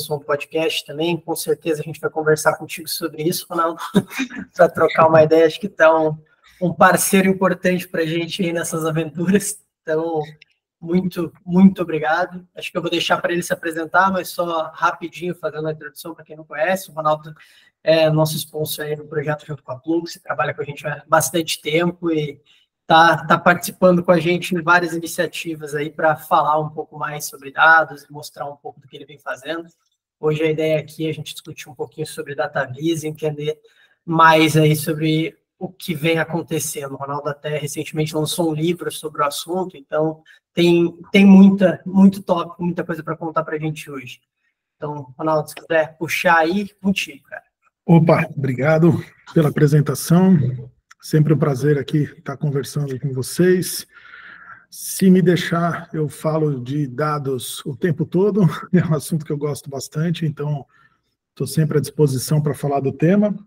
lançou um podcast também, com certeza a gente vai conversar contigo sobre isso, Ronaldo, para trocar uma ideia. Acho que está um parceiro importante para a gente aí nessas aventuras. Então, muito obrigado. Acho que eu vou deixar para ele se apresentar, mas só rapidinho, fazendo a introdução para quem não conhece. O Ronaldo é nosso sponsor aí no projeto junto com a Plux, trabalha com a gente há bastante tempo e tá participando com a gente em várias iniciativas aí para falar um pouco mais sobre dados e mostrar um pouco do que ele vem fazendo. Hoje a ideia aqui é a gente discutir um pouquinho sobre DataVis, entender mais aí sobre o que vem acontecendo. O Ronaldo até recentemente lançou um livro sobre o assunto, então tem muito tópico, muita coisa para contar para a gente hoje. Então, Ronaldo, se quiser puxar aí, contigo, cara. Opa, obrigado pela apresentação. Sempre um prazer aqui estar conversando com vocês. Se me deixar, eu falo de dados o tempo todo, é um assunto que eu gosto bastante, então estou sempre à disposição para falar do tema.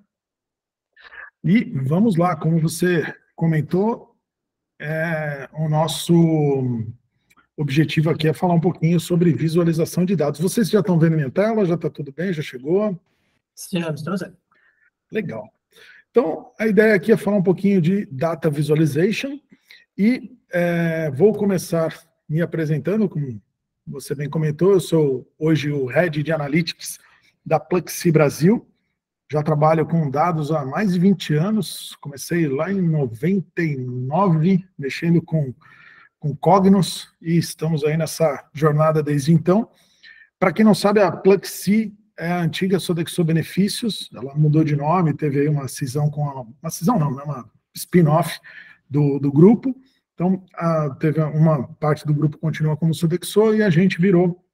E vamos lá, como você comentou, o nosso objetivo aqui é falar um pouquinho sobre visualização de dados. Vocês já estão vendo minha tela? Já está tudo bem? Já chegou? Sim, estamos aí. Legal. Então, a ideia aqui é falar um pouquinho de Data Visualization e vou começar me apresentando, como você bem comentou, eu sou hoje o Head de Analytics da Pluxee Brasil, já trabalho com dados há mais de 20 anos, comecei lá em 99, mexendo com Cognos, e estamos aí nessa jornada desde então. Para quem não sabe, a Pluxee é a antiga Sodexo Benefícios, ela mudou de nome, teve aí uma cisão uma spin-off do grupo, então teve uma parte do grupo continua como Sodexo e a gente virou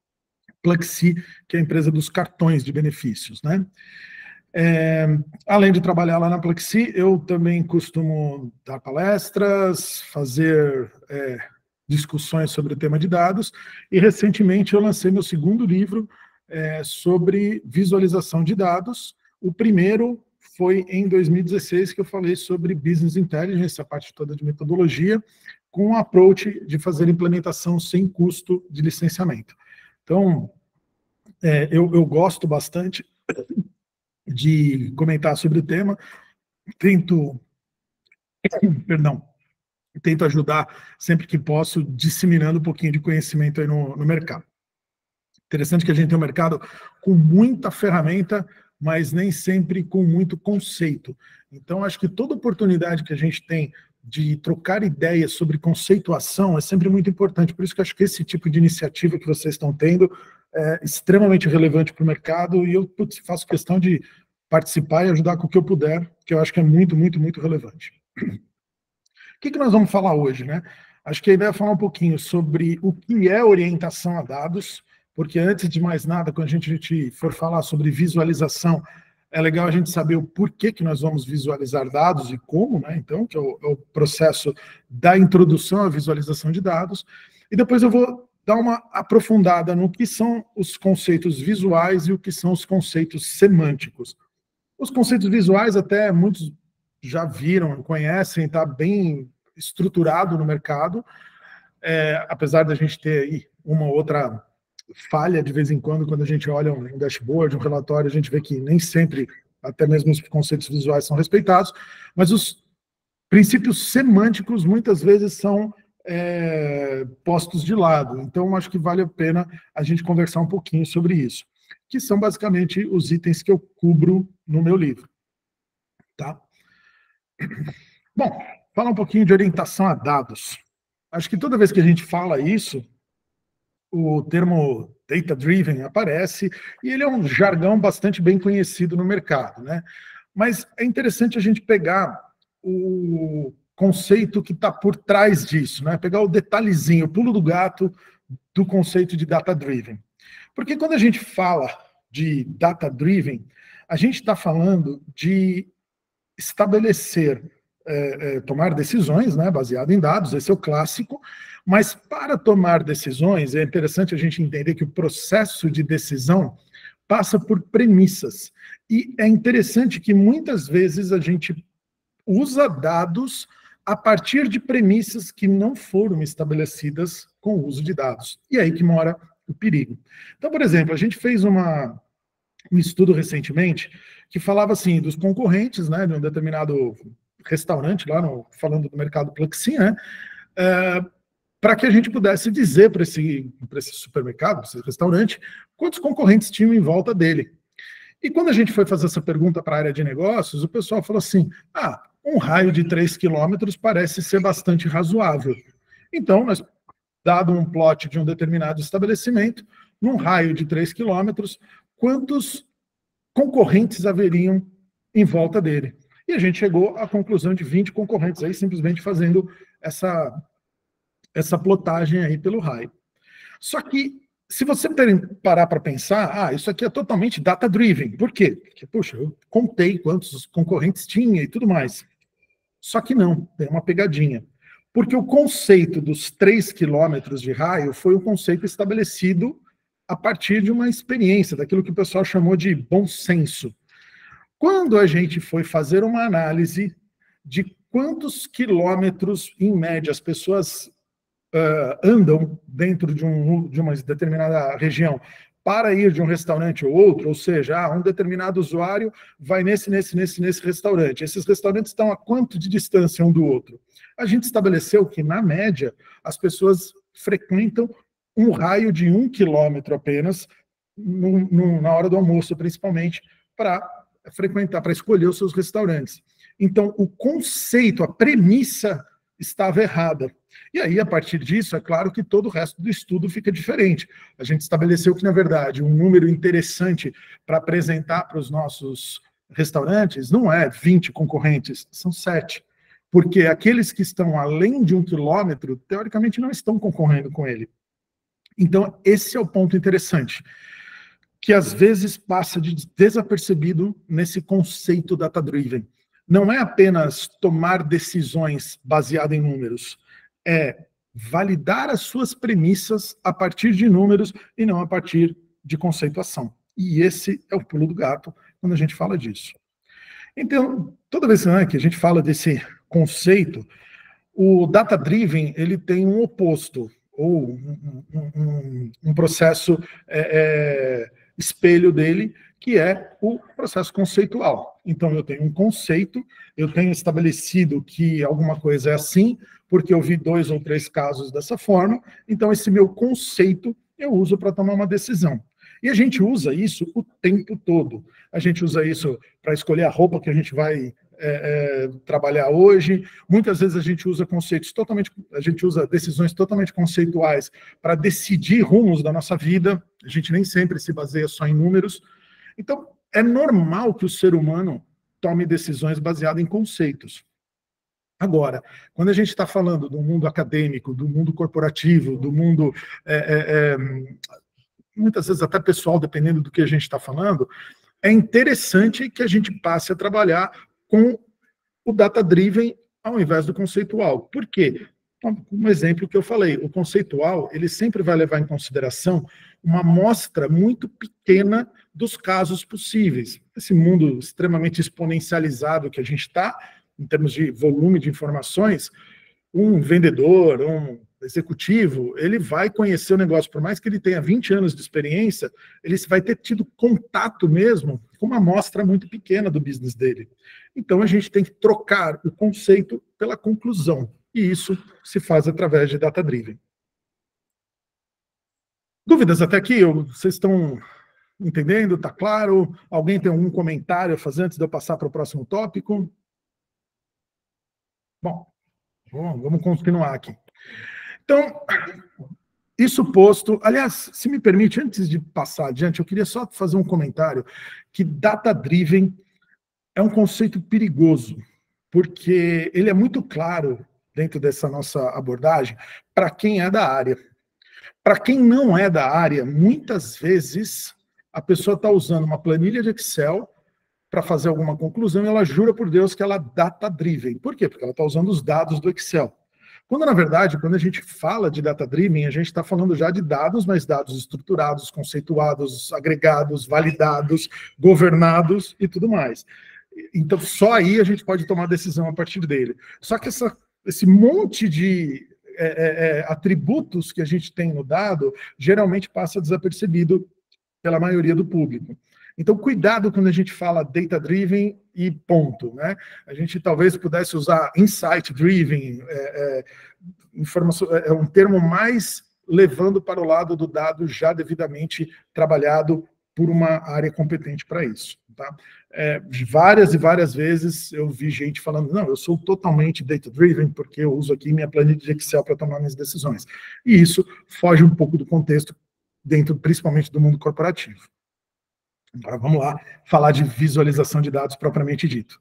Pluxee, que é a empresa dos cartões de benefícios, né? Além de trabalhar lá na Pluxee, eu também costumo dar palestras, fazer discussões sobre o tema de dados, e recentemente eu lancei meu segundo livro sobre visualização de dados. O primeiro foi em 2016, que eu falei sobre Business Intelligence, a parte toda de metodologia, com um approach de fazer implementação sem custo de licenciamento. Então, eu gosto bastante de comentar sobre o tema, tento ajudar sempre que posso, disseminando um pouquinho de conhecimento aí no mercado. Interessante que a gente tem um mercado com muita ferramenta, mas nem sempre com muito conceito. Então, acho que toda oportunidade que a gente tem de trocar ideias sobre conceituação é sempre muito importante. Por isso que eu acho que esse tipo de iniciativa que vocês estão tendo é extremamente relevante para o mercado, e eu faço questão de participar e ajudar com o que eu puder, que eu acho que é muito relevante. O que nós vamos falar hoje, né? Acho que a ideia é falar um pouquinho sobre o que é orientação a dados, porque antes de mais nada, quando a gente for falar sobre visualização, é legal a gente saber o porquê que nós vamos visualizar dados e como, né? Então, que é o processo da introdução à visualização de dados. E depois eu vou dar uma aprofundada no que são os conceitos visuais e o que são os conceitos semânticos. Os conceitos visuais, até muitos já viram, conhecem, está bem estruturado no mercado, apesar da gente ter aí uma outra falha de vez em quando a gente olha um dashboard, um relatório, a gente vê que nem sempre, até mesmo os conceitos visuais são respeitados, mas os princípios semânticos muitas vezes são postos de lado. Então, acho que vale a pena a gente conversar um pouquinho sobre isso, que são basicamente os itens que eu cubro no meu livro. Tá? Bom, falar um pouquinho de orientação a dados. Acho que toda vez que a gente fala isso, o termo data-driven aparece, e ele é um jargão bastante bem conhecido no mercado, né? Mas é interessante a gente pegar o conceito que está por trás disso, né? Pegar o detalhezinho, o pulo do gato do conceito de data-driven. Porque quando a gente fala de data-driven, a gente está falando de estabelecer, tomar decisões, né, baseado em dados, esse é o clássico, mas para tomar decisões, é interessante a gente entender que o processo de decisão passa por premissas. E é interessante que muitas vezes a gente usa dados a partir de premissas que não foram estabelecidas com o uso de dados. E é aí que mora o perigo. Então, por exemplo, a gente fez um estudo recentemente que falava assim dos concorrentes, né, de um determinado restaurante lá, falando do mercado Pluxee, né, para que a gente pudesse dizer para esse supermercado, para esse restaurante, quantos concorrentes tinham em volta dele. E quando a gente foi fazer essa pergunta para a área de negócios, o pessoal falou assim, um raio de 3 quilômetros parece ser bastante razoável. Então, dado um plot de um determinado estabelecimento, num raio de 3 quilômetros, quantos concorrentes haveriam em volta dele? E a gente chegou à conclusão de 20 concorrentes, aí simplesmente fazendo essa plotagem aí pelo raio. Só que, se você parar para pensar, isso aqui é totalmente data-driven. Por quê? Porque, puxa, eu contei quantos concorrentes tinha e tudo mais. Só que não, tem uma pegadinha. Porque o conceito dos 3 quilômetros de raio foi um conceito estabelecido a partir de uma experiência, daquilo que o pessoal chamou de bom senso. Quando a gente foi fazer uma análise de quantos quilômetros, em média, as pessoas andam dentro de uma determinada região para ir de um restaurante ou outro, ou seja, um determinado usuário vai nesse restaurante. Esses restaurantes estão a quanto de distância um do outro? A gente estabeleceu que, na média, as pessoas frequentam um raio de 1 quilômetro apenas, na hora do almoço, principalmente, para frequentar, para escolher os seus restaurantes. Então, o conceito, a premissa estava errada. E aí, a partir disso, é claro que todo o resto do estudo fica diferente. A gente estabeleceu que, na verdade, um número interessante para apresentar para os nossos restaurantes não é 20 concorrentes, são 7. Porque aqueles que estão além de 1 quilômetro, teoricamente, não estão concorrendo com ele. Então, esse é o ponto interessante, que às vezes passa desapercebido nesse conceito data-driven. Não é apenas tomar decisões baseadas em números, é validar as suas premissas a partir de números e não a partir de conceituação. E esse é o pulo do gato quando a gente fala disso. Então, toda vez que a gente fala desse conceito, o data-driven ele tem um oposto, ou um processo espelho dele, que é o processo conceitual. Então, eu tenho um conceito, eu tenho estabelecido que alguma coisa é assim, porque eu vi 2 ou 3 casos dessa forma, então esse meu conceito eu uso para tomar uma decisão. E a gente usa isso o tempo todo. A gente usa isso para escolher a roupa que a gente vai trabalhar hoje. Muitas vezes a gente usa decisões totalmente conceituais para decidir rumos da nossa vida. A gente nem sempre se baseia só em números. Então, é normal que o ser humano tome decisões baseadas em conceitos. Agora, quando a gente está falando do mundo acadêmico, do mundo corporativo, do mundo, muitas vezes até pessoal, dependendo do que a gente está falando, é interessante que a gente passe a trabalhar com o data-driven ao invés do conceitual. Por quê? Um exemplo que eu falei, o conceitual, ele sempre vai levar em consideração uma amostra muito pequena dos casos possíveis. Esse mundo extremamente exponencializado que a gente está, em termos de volume de informações, um vendedor, um executivo, ele vai conhecer o negócio, por mais que ele tenha 20 anos de experiência, ele vai ter tido contato mesmo com uma amostra muito pequena do business dele. Então, a gente tem que trocar o conceito pela conclusão, e isso se faz através de data-driven. Dúvidas até aqui? Vocês estão entendendo? Está claro? Alguém tem algum comentário a fazer antes de eu passar para o próximo tópico? Bom, vamos continuar aqui. Então, isso posto, aliás, se me permite, antes de passar adiante, eu queria só fazer um comentário que data-driven é um conceito perigoso, porque ele é muito claro dentro dessa nossa abordagem para quem é da área. Para quem não é da área, muitas vezes a pessoa está usando uma planilha de Excel para fazer alguma conclusão e ela jura por Deus que ela é data-driven. Por quê? Porque ela está usando os dados do Excel. Quando, na verdade, quando a gente fala de data-driven, a gente está falando já de dados, mas dados estruturados, conceituados, agregados, validados, governados e tudo mais. Então, só aí a gente pode tomar decisão a partir dele. Só que esse monte de atributos que a gente tem no dado, geralmente passa desapercebido pela maioria do público. Então, cuidado quando a gente fala data-driven e ponto, né? A gente talvez pudesse usar insight-driven, um termo mais levando para o lado do dado já devidamente trabalhado por uma área competente para isso. Tá? Várias e várias vezes eu vi gente falando, não, eu sou totalmente data-driven porque eu uso aqui minha planilha de Excel para tomar minhas decisões. E isso foge um pouco do contexto dentro, principalmente, do mundo corporativo. Agora vamos lá falar de visualização de dados propriamente dito.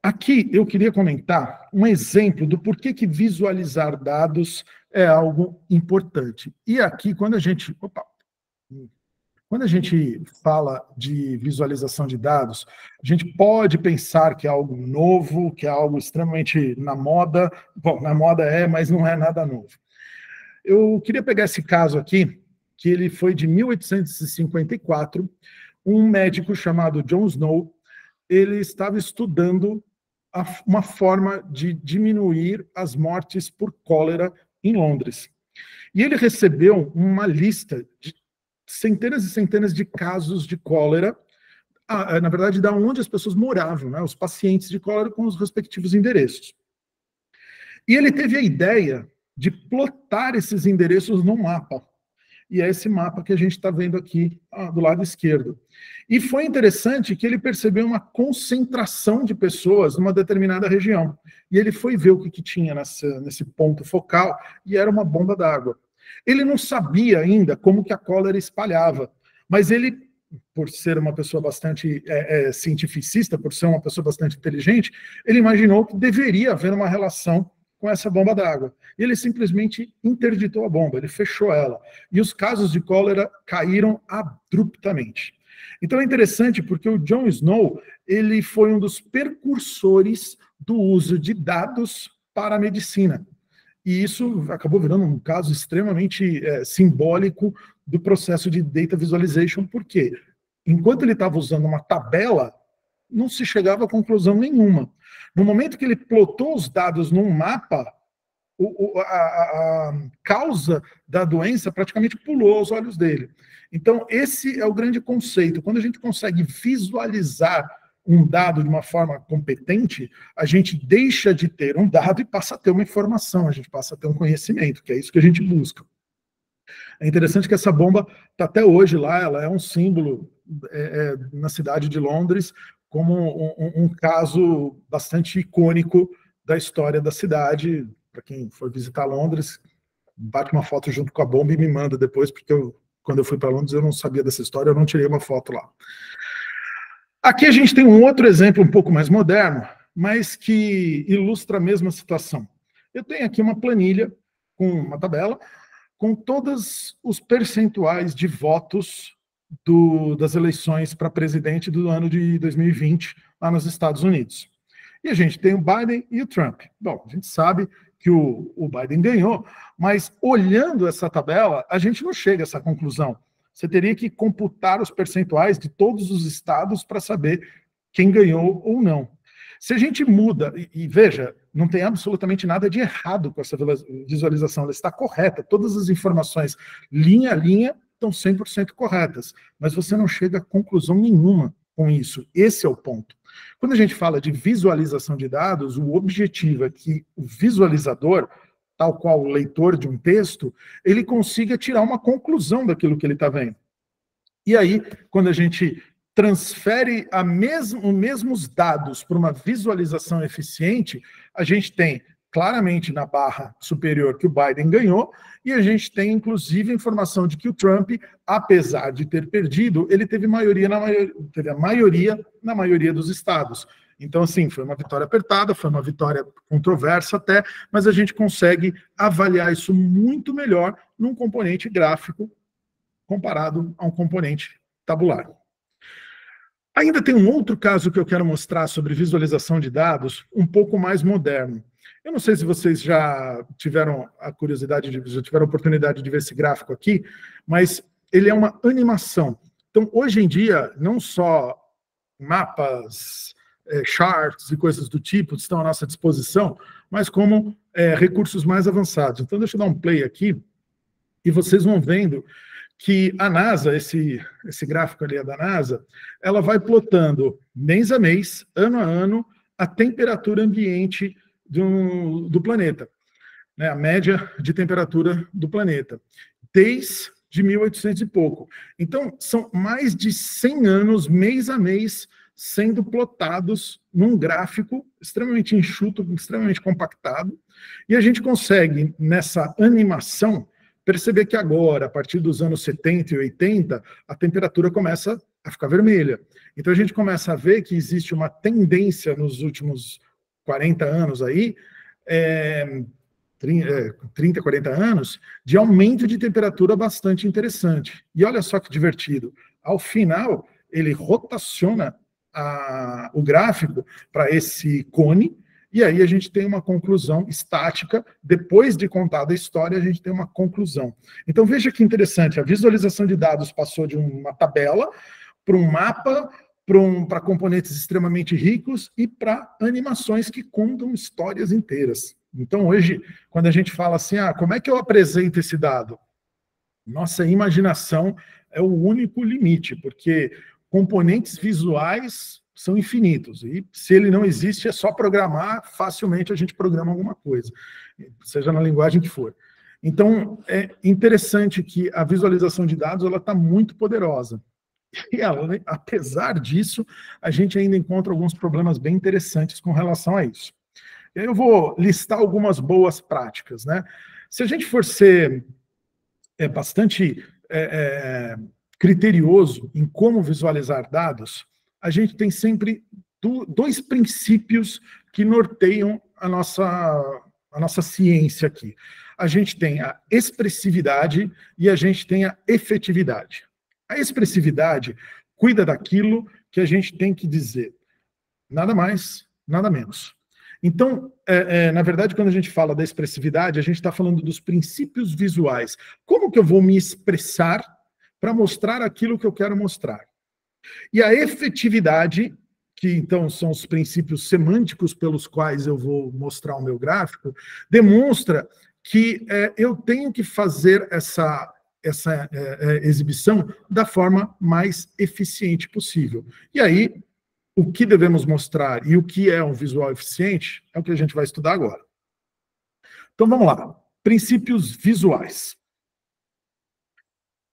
Aqui eu queria comentar um exemplo do porquê que visualizar dados é algo importante. E aqui, quando a gente fala de visualização de dados, a gente pode pensar que é algo novo, que é algo extremamente na moda. Bom, na moda mas não é nada novo. Eu queria pegar esse caso aqui, que ele foi de 1854, um médico chamado John Snow, ele estava estudando uma forma de diminuir as mortes por cólera em Londres. E ele recebeu uma lista de centenas e centenas de casos de cólera, na verdade, da onde as pessoas moravam, né, os pacientes de cólera com os respectivos endereços. E ele teve a ideia de plotar esses endereços num mapa. E é esse mapa que a gente está vendo aqui do lado esquerdo. E foi interessante que ele percebeu uma concentração de pessoas numa determinada região. E ele foi ver o que tinha nesse ponto focal, e era uma bomba d'água. Ele não sabia ainda como que a cólera espalhava, mas ele, por ser uma pessoa bastante cientificista, por ser uma pessoa bastante inteligente, ele imaginou que deveria haver uma relação com essa bomba d'água. Ele simplesmente interditou a bomba, ele fechou ela. E os casos de cólera caíram abruptamente. Então é interessante porque o John Snow, ele foi um dos precursores do uso de dados para a medicina. E isso acabou virando um caso extremamente simbólico do processo de data visualization, porque enquanto ele estava usando uma tabela, não se chegava a conclusão nenhuma. No momento que ele plotou os dados num mapa, a causa da doença praticamente pulou aos olhos dele. Então, esse é o grande conceito. Quando a gente consegue visualizar um dado de uma forma competente, a gente deixa de ter um dado e passa a ter uma informação, a gente passa a ter um conhecimento, que é isso que a gente busca. É interessante que essa bomba está até hoje lá, ela é um símbolo na cidade de Londres, como um caso bastante icônico da história da cidade. Para quem for visitar Londres, bate uma foto junto com a bomba e me manda depois, porque quando eu fui para Londres eu não sabia dessa história, eu não tirei uma foto lá. Aqui a gente tem um outro exemplo um pouco mais moderno, mas que ilustra a mesma situação. Eu tenho aqui uma planilha com uma tabela com todos os percentuais de votos das eleições para presidente do ano de 2020 lá nos Estados Unidos. E a gente tem o Biden e o Trump. Bom, a gente sabe que o Biden ganhou, mas olhando essa tabela, a gente não chega a essa conclusão. Você teria que computar os percentuais de todos os estados para saber quem ganhou ou não. Se a gente muda, e veja, não tem absolutamente nada de errado com essa visualização, ela está correta, todas as informações linha a linha estão 100% corretas, mas você não chega a conclusão nenhuma com isso. Esse é o ponto. Quando a gente fala de visualização de dados, o objetivo é que o visualizador, tal qual o leitor de um texto, ele consiga tirar uma conclusão daquilo que ele está vendo. E aí, quando a gente transfere os mesmos dados para uma visualização eficiente, a gente tem claramente na barra superior que o Biden ganhou, e a gente tem, inclusive, a informação de que o Trump, apesar de ter perdido, ele teve a maioria na maioria dos estados. Então, assim, foi uma vitória apertada, foi uma vitória controversa até, mas a gente consegue avaliar isso muito melhor num componente gráfico comparado a um componente tabular. Ainda tem um outro caso que eu quero mostrar sobre visualização de dados, um pouco mais moderno. Eu não sei se vocês já tiveram a oportunidade de ver esse gráfico aqui, mas ele é uma animação. Então, hoje em dia, não só mapas, charts e coisas do tipo estão à nossa disposição, mas como recursos mais avançados. Então, deixa eu dar um play aqui, e vocês vão vendo que a NASA, esse gráfico ali é da NASA, ela vai plotando mês a mês, ano a ano, a temperatura ambiente do planeta, né, a média de temperatura do planeta, desde 1800 e pouco. Então, são mais de 100 anos, mês a mês, sendo plotados num gráfico extremamente enxuto, extremamente compactado, e a gente consegue, nessa animação, perceber que agora, a partir dos anos 70 e 80, a temperatura começa a ficar vermelha. Então a gente começa a ver que existe uma tendência nos últimos 40 anos aí, 30, 40 anos, de aumento de temperatura bastante interessante. E olha só que divertido. Ao final, ele rotaciona o gráfico para esse cone, e aí a gente tem uma conclusão estática. Depois de contada a história, a gente tem uma conclusão. Então veja que interessante, a visualização de dados passou de uma tabela para um mapa, para componentes extremamente ricos e para animações que contam histórias inteiras. Então hoje, quando a gente fala assim, como é que eu apresento esse dado? Nossa imaginação é o único limite, porque componentes visuais são infinitos, e se ele não existe, é só programar, facilmente a gente programa alguma coisa, seja na linguagem que for. Então, é interessante que a visualização de dados ela está muito poderosa. E ela, apesar disso, a gente ainda encontra alguns problemas bem interessantes com relação a isso. E aí eu vou listar algumas boas práticas, né? Se a gente for ser bastante criterioso em como visualizar dados, a gente tem sempre dois princípios que norteiam a nossa ciência aqui. A gente tem a expressividade e a gente tem a efetividade. A expressividade cuida daquilo que a gente tem que dizer. Nada mais, nada menos. Então, na verdade, quando a gente fala da expressividade, a gente está falando dos princípios visuais. Como que eu vou me expressar para mostrar aquilo que eu quero mostrar? E a efetividade, que então são os princípios semânticos pelos quais eu vou mostrar o meu gráfico, demonstra que eu tenho que fazer essa exibição da forma mais eficiente possível. E aí, o que devemos mostrar e o que é um visual eficiente é o que a gente vai estudar agora. Então vamos lá. Princípios visuais.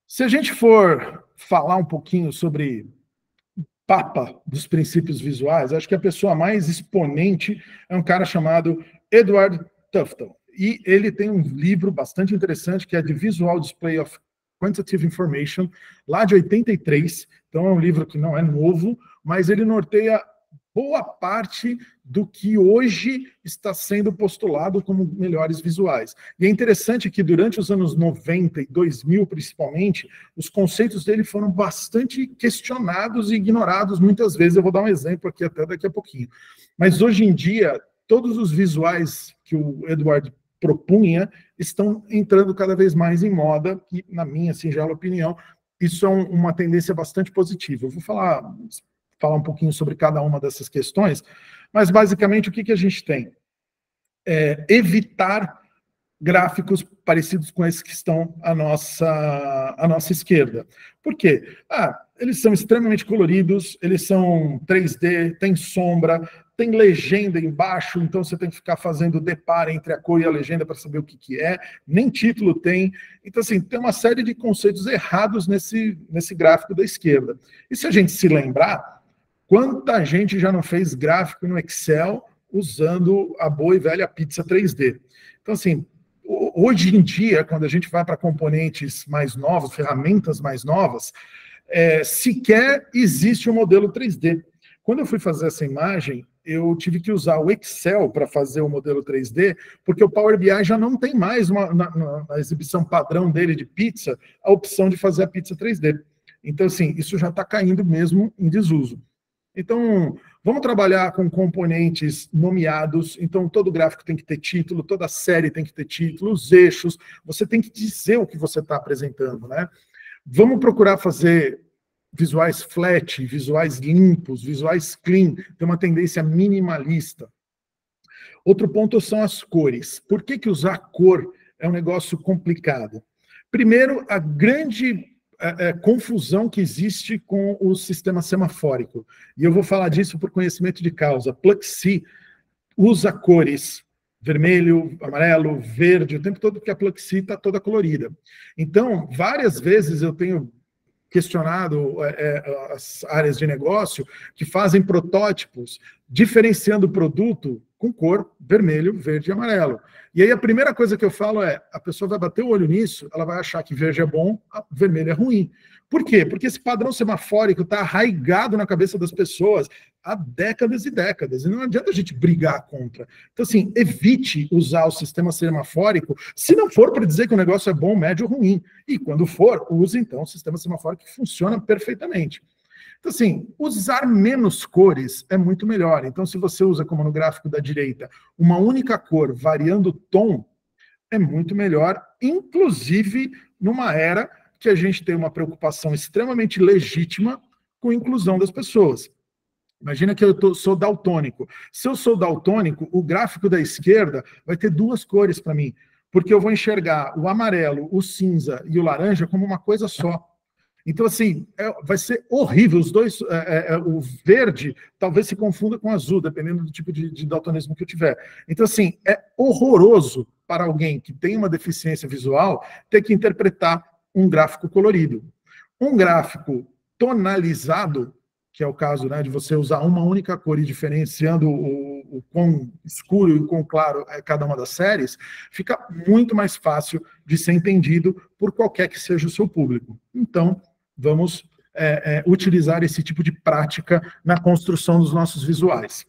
Se a gente for falar um pouquinho sobre papa dos princípios visuais, acho que a pessoa mais exponente é um cara chamado Edward Tufte. E ele tem um livro bastante interessante que é The Visual Display of Quantitative Information, lá de 83. Então é um livro que não é novo, mas ele norteia boa parte do que hoje está sendo postulado como melhores visuais. E é interessante que durante os anos 90 e 2000, principalmente, os conceitos dele foram bastante questionados e ignorados muitas vezes. Eu vou dar um exemplo aqui até daqui a pouquinho. Mas hoje em dia, todos os visuais que o Edward propunha estão entrando cada vez mais em moda, e na minha singela opinião, isso é uma tendência bastante positiva. Eu vou falar um pouquinho sobre cada uma dessas questões, mas basicamente o que a gente tem? Evitar gráficos parecidos com esses que estão à nossa esquerda. Por quê? Eles são extremamente coloridos, eles são 3D, tem sombra, tem legenda embaixo, então você tem que ficar fazendo deparo entre a cor e a legenda para saber o que é, nem título tem. Então, assim, tem uma série de conceitos errados nesse gráfico da esquerda. E se a gente se lembrar, quanta gente já não fez gráfico no Excel usando a boa e velha pizza 3D? Então, assim, hoje em dia, quando a gente vai para componentes mais novos, ferramentas mais novas, sequer existe um modelo 3D. Quando eu fui fazer essa imagem, eu tive que usar o Excel para fazer o modelo 3D, porque o Power BI já não tem mais, na exibição padrão dele de pizza, a opção de fazer a pizza 3D. Então, assim, isso já está caindo mesmo em desuso. Então, vamos trabalhar com componentes nomeados. Então, todo gráfico tem que ter título, toda série tem que ter título, os eixos, você tem que dizer o que você está apresentando, né? Vamos procurar fazer visuais flat, visuais limpos, visuais clean, tem uma tendência minimalista. Outro ponto são as cores. Por que que usar cor é um negócio complicado? Primeiro, a grande confusão que existe com o sistema semafórico. E eu vou falar disso por conhecimento de causa. Pluxee usa cores vermelho, amarelo, verde, o tempo todo, porque a Pluxee está toda colorida. Então, várias vezes eu tenho questionado as áreas de negócio que fazem protótipos diferenciando o produto com cor vermelho, verde e amarelo. E aí a primeira coisa que eu falo é, a pessoa vai bater o olho nisso, ela vai achar que verde é bom, vermelho é ruim. Por quê? Porque esse padrão semafórico está arraigado na cabeça das pessoas há décadas e décadas, e não adianta a gente brigar contra. Então, assim, evite usar o sistema semafórico, se não for para dizer que o negócio é bom, médio ou ruim. E quando for, use, então, o sistema semafórico que funciona perfeitamente. Então, assim, usar menos cores é muito melhor. Então, se você usa, como no gráfico da direita, uma única cor variando o tom, é muito melhor, inclusive numa era que a gente tem uma preocupação extremamente legítima com a inclusão das pessoas. Imagina que eu sou daltônico. Se eu sou daltônico, o gráfico da esquerda vai ter duas cores para mim, porque eu vou enxergar o amarelo, o cinza e o laranja como uma coisa só. Então, assim, vai ser horrível. Os dois, o verde talvez se confunda com o azul, dependendo do tipo de daltonismo que eu tiver. Então, assim, é horroroso para alguém que tem uma deficiência visual ter que interpretar um gráfico colorido. Um gráfico tonalizado, que é o caso, né, de você usar uma única cor e diferenciando o quão escuro e o quão claro é cada uma das séries, fica muito mais fácil de ser entendido por qualquer que seja o seu público. Então, vamos utilizar esse tipo de prática na construção dos nossos visuais.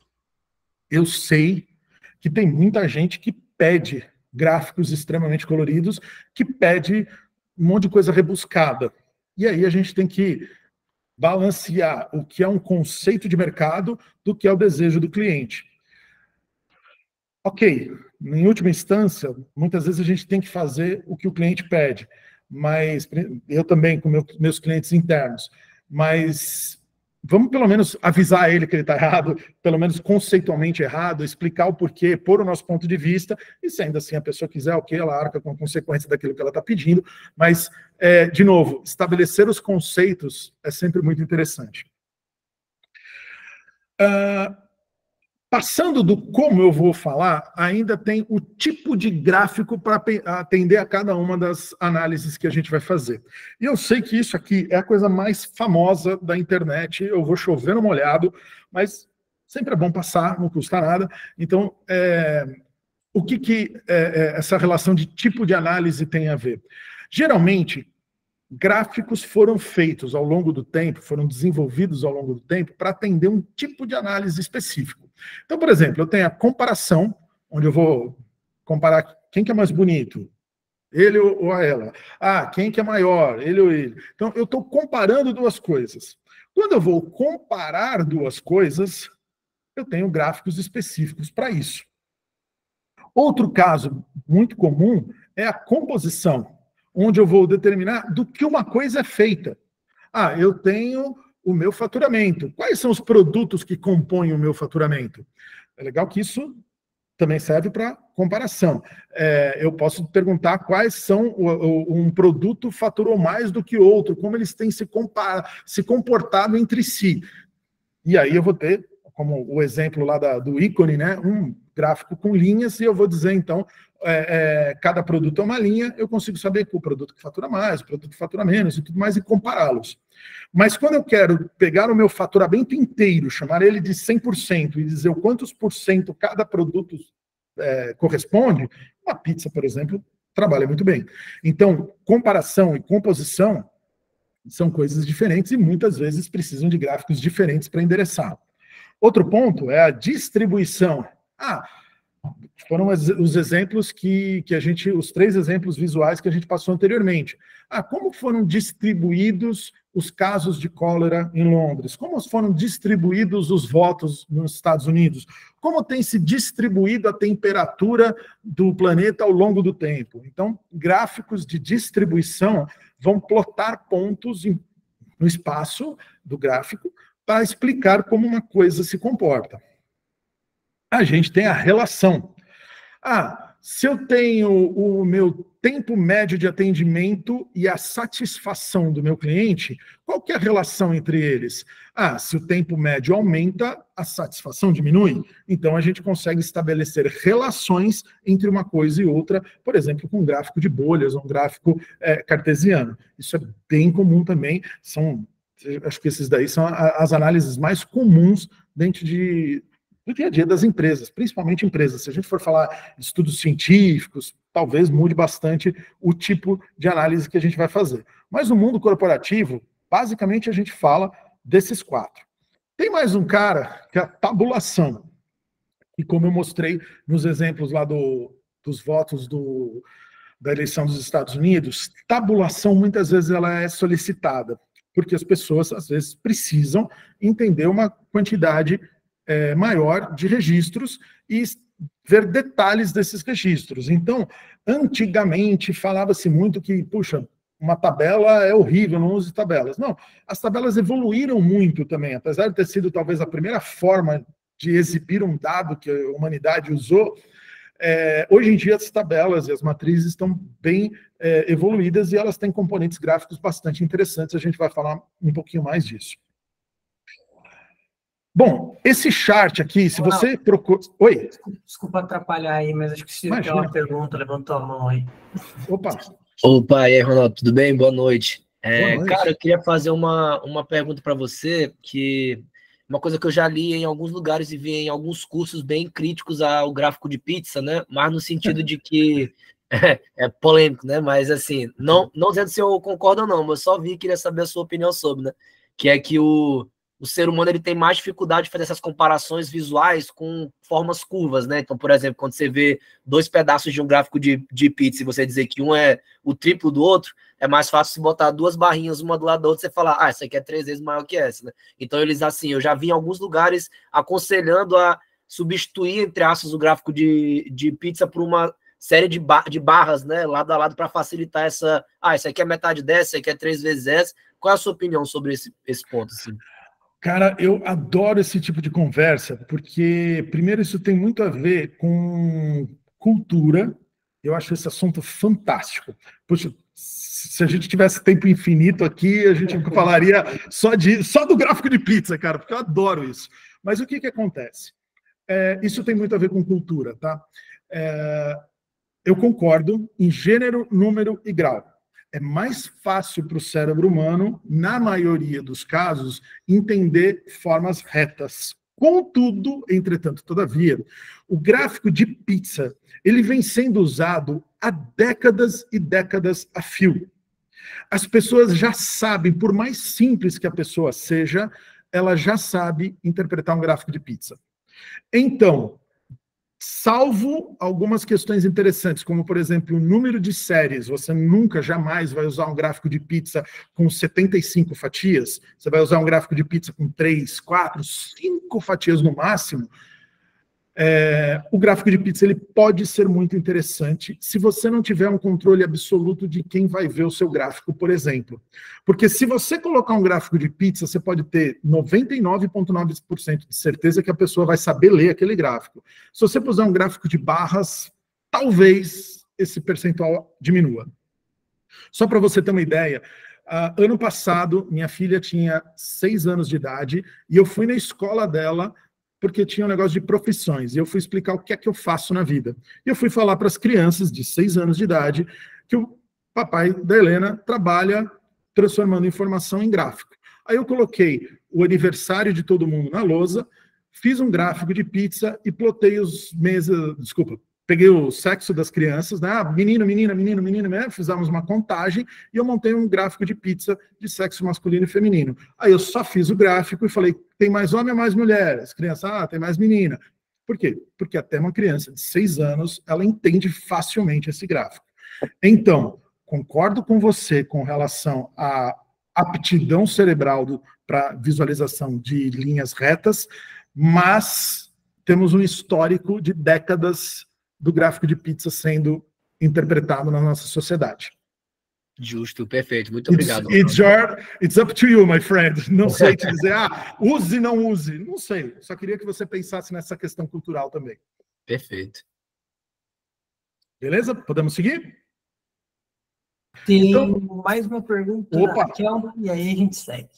Eu sei que tem muita gente que pede gráficos extremamente coloridos, que pede um monte de coisa rebuscada. E aí a gente tem que balancear o que é um conceito de mercado do que é o desejo do cliente. Ok, em última instância, muitas vezes a gente tem que fazer o que o cliente pede, mas eu também com meus clientes internos, mas vamos pelo menos avisar ele que ele está errado, pelo menos conceitualmente errado, explicar o porquê, pôr o nosso ponto de vista, e se ainda assim a pessoa quiser, ok, ela arca com a consequência daquilo que ela está pedindo, mas, de novo, estabelecer os conceitos é sempre muito interessante. Passando do como eu vou falar, ainda tem o tipo de gráfico para atender a cada uma das análises que a gente vai fazer. E eu sei que isso aqui é a coisa mais famosa da internet, eu vou chover no molhado, mas sempre é bom passar, não custa nada. Então, o que essa relação de tipo de análise tem a ver? Geralmente, gráficos foram feitos ao longo do tempo, foram desenvolvidos ao longo do tempo para atender um tipo de análise específico. Então, por exemplo, eu tenho a comparação, onde eu vou comparar quem que é mais bonito, ele ou ela. Ah, quem que é maior, ele ou ele. Então, eu estou comparando duas coisas. Quando eu vou comparar duas coisas, eu tenho gráficos específicos para isso. Outro caso muito comum é a composição, onde eu vou determinar do que uma coisa é feita. Ah, eu tenho o meu faturamento. Quais são os produtos que compõem o meu faturamento? É legal que isso também serve para comparação. Eu posso perguntar quais são um produto faturou mais do que outro, como eles têm se comportado entre si. E aí eu vou ter, como o exemplo lá do ícone, né, um gráfico com linhas, e eu vou dizer, então, cada produto é uma linha, eu consigo saber o produto que fatura mais, o produto que fatura menos e tudo mais, e compará-los. Mas quando eu quero pegar o meu faturamento inteiro, chamar ele de 100% e dizer o quantos por cento cada produto corresponde, uma pizza, por exemplo, trabalha muito bem. Então, comparação e composição são coisas diferentes e muitas vezes precisam de gráficos diferentes para endereçar. Outro ponto é a distribuição. Foram os exemplos que a gente, os 3 exemplos visuais que a gente passou anteriormente. Como foram distribuídos os casos de cólera em Londres? Como foram distribuídos os votos nos Estados Unidos? Como tem se distribuído a temperatura do planeta ao longo do tempo? Então, gráficos de distribuição vão plotar pontos no espaço do gráfico para explicar como uma coisa se comporta. A gente tem a relação. Se eu tenho o meu tempo médio de atendimento e a satisfação do meu cliente, qual que é a relação entre eles? Se o tempo médio aumenta, a satisfação diminui. Então, a gente consegue estabelecer relações entre uma coisa e outra, por exemplo, com um gráfico de bolhas, um gráfico cartesiano. Isso é bem comum também, acho que esses daí são as análises mais comuns dentro do dia a dia das empresas, principalmente empresas. Se a gente for falar de estudos científicos, talvez mude bastante o tipo de análise que a gente vai fazer. Mas no mundo corporativo, basicamente a gente fala desses 4. Tem mais um cara, que é a tabulação. E como eu mostrei nos exemplos lá dos votos da eleição dos Estados Unidos, tabulação muitas vezes ela é solicitada, porque as pessoas às vezes precisam entender uma quantidade maior de registros e ver detalhes desses registros. Então, antigamente, falava-se muito que, puxa, uma tabela é horrível, não use tabelas. Não, as tabelas evoluíram muito também, apesar de ter sido talvez a primeira forma de exibir um dado que a humanidade usou, hoje em dia as tabelas e as matrizes estão bem evoluídas e elas têm componentes gráficos bastante interessantes, a gente vai falar um pouquinho mais disso. Bom, esse chart aqui, se você procura... Oi? Desculpa atrapalhar aí, mas acho que se tem uma pergunta, levantou a mão aí. Opa, e aí, Ronaldo, tudo bem? Boa noite. Boa noite. Cara, eu queria fazer uma pergunta para você, que uma coisa que eu já li em alguns lugares e vi em alguns cursos bem críticos ao gráfico de pizza, né? Mas no sentido de que é polêmico, né? Mas assim, não dizendo se eu concordo ou não, mas eu só vi e queria saber a sua opinião sobre, né? Que é que o ser humano ele tem mais dificuldade de fazer essas comparações visuais com formas curvas, né? Então, por exemplo, quando você vê 2 pedaços de um gráfico de pizza e você dizer que um é o triplo do outro, é mais fácil se botar 2 barrinhas uma do lado da outra e você falar, essa aqui é 3 vezes maior que essa, né? Então, eles, assim, eu já vi em alguns lugares aconselhando a substituir, entre aspas, o gráfico de pizza por uma série de barras, né, lado a lado, para facilitar essa... isso aqui é metade dessa, isso aqui é 3 vezes essa. Qual é a sua opinião sobre esse ponto, assim? Cara, eu adoro esse tipo de conversa, porque, primeiro, isso tem muito a ver com cultura. Eu acho esse assunto fantástico. Puxa, se a gente tivesse tempo infinito aqui, a gente falaria só do gráfico de pizza, cara, porque eu adoro isso. Mas o que acontece? Isso tem muito a ver com cultura, tá? Eu concordo em gênero, número e grau. É mais fácil para o cérebro humano, na maioria dos casos, entender formas retas. Contudo, entretanto, todavia, o gráfico de pizza, ele vem sendo usado há décadas e décadas a fio. As pessoas já sabem, por mais simples que a pessoa seja, ela já sabe interpretar um gráfico de pizza. Então, salvo algumas questões interessantes, como, por exemplo, o número de séries. Você nunca, jamais vai usar um gráfico de pizza com 75 fatias. Você vai usar um gráfico de pizza com 3, 4, 5 fatias no máximo. O gráfico de pizza ele pode ser muito interessante se você não tiver um controle absoluto de quem vai ver o seu gráfico, por exemplo. Porque se você colocar um gráfico de pizza, você pode ter 99,9% de certeza que a pessoa vai saber ler aquele gráfico. Se você puser um gráfico de barras, talvez esse percentual diminua. Só para você ter uma ideia, ano passado, minha filha tinha 6 anos de idade e eu fui na escola dela porque tinha um negócio de profissões, e eu fui explicar o que é que eu faço na vida. E eu fui falar para as crianças de 6 anos de idade que o papai da Helena trabalha transformando informação em gráfico. Aí eu coloquei o aniversário de todo mundo na lousa, fiz um gráfico de pizza e plotei os meses, peguei o sexo das crianças, né? Menino, menina, menino, menino, né? Fizemos uma contagem e eu montei um gráfico de pizza de sexo masculino e feminino. Aí eu só fiz o gráfico e falei, tem mais homem ou mais mulher? As crianças, tem mais menina. Por quê? Porque até uma criança de 6 anos, ela entende facilmente esse gráfico. Então, concordo com você com relação à aptidão cerebral para visualização de linhas retas, mas temos um histórico de décadas do gráfico de pizza sendo interpretado na nossa sociedade. Justo, perfeito. Muito obrigado. It's up to you, my friend. Não sei te dizer, use, não use. Não sei. Só queria que você pensasse nessa questão cultural também. Perfeito. Beleza? Podemos seguir? Tem mais uma pergunta, Raquel, e aí a gente segue.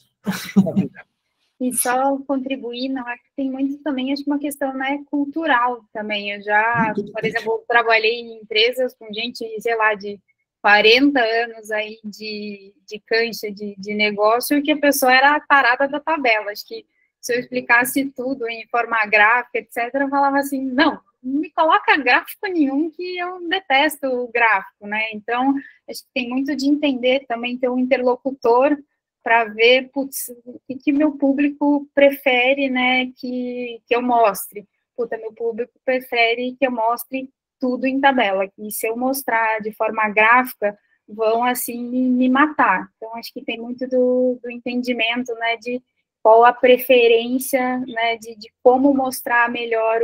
E só contribuir, não é que tem muito também, acho que uma questão, né, cultural também. Eu já, por exemplo, trabalhei em empresas com gente, sei lá, de 40 anos aí de cancha de negócio, que a pessoa era parada da tabela. Acho que se eu explicasse tudo em forma gráfica, etc., eu falava assim, não me coloca gráfico nenhum, que eu detesto o gráfico, né? Então, acho que tem muito de entender também, ter um interlocutor para ver, putz, o que meu público prefere, né, que eu mostre. Puta, meu público prefere que eu mostre tudo em tabela, que se eu mostrar de forma gráfica, vão, assim, me matar. Então, acho que tem muito do entendimento, né, de qual a preferência, né, de como mostrar melhor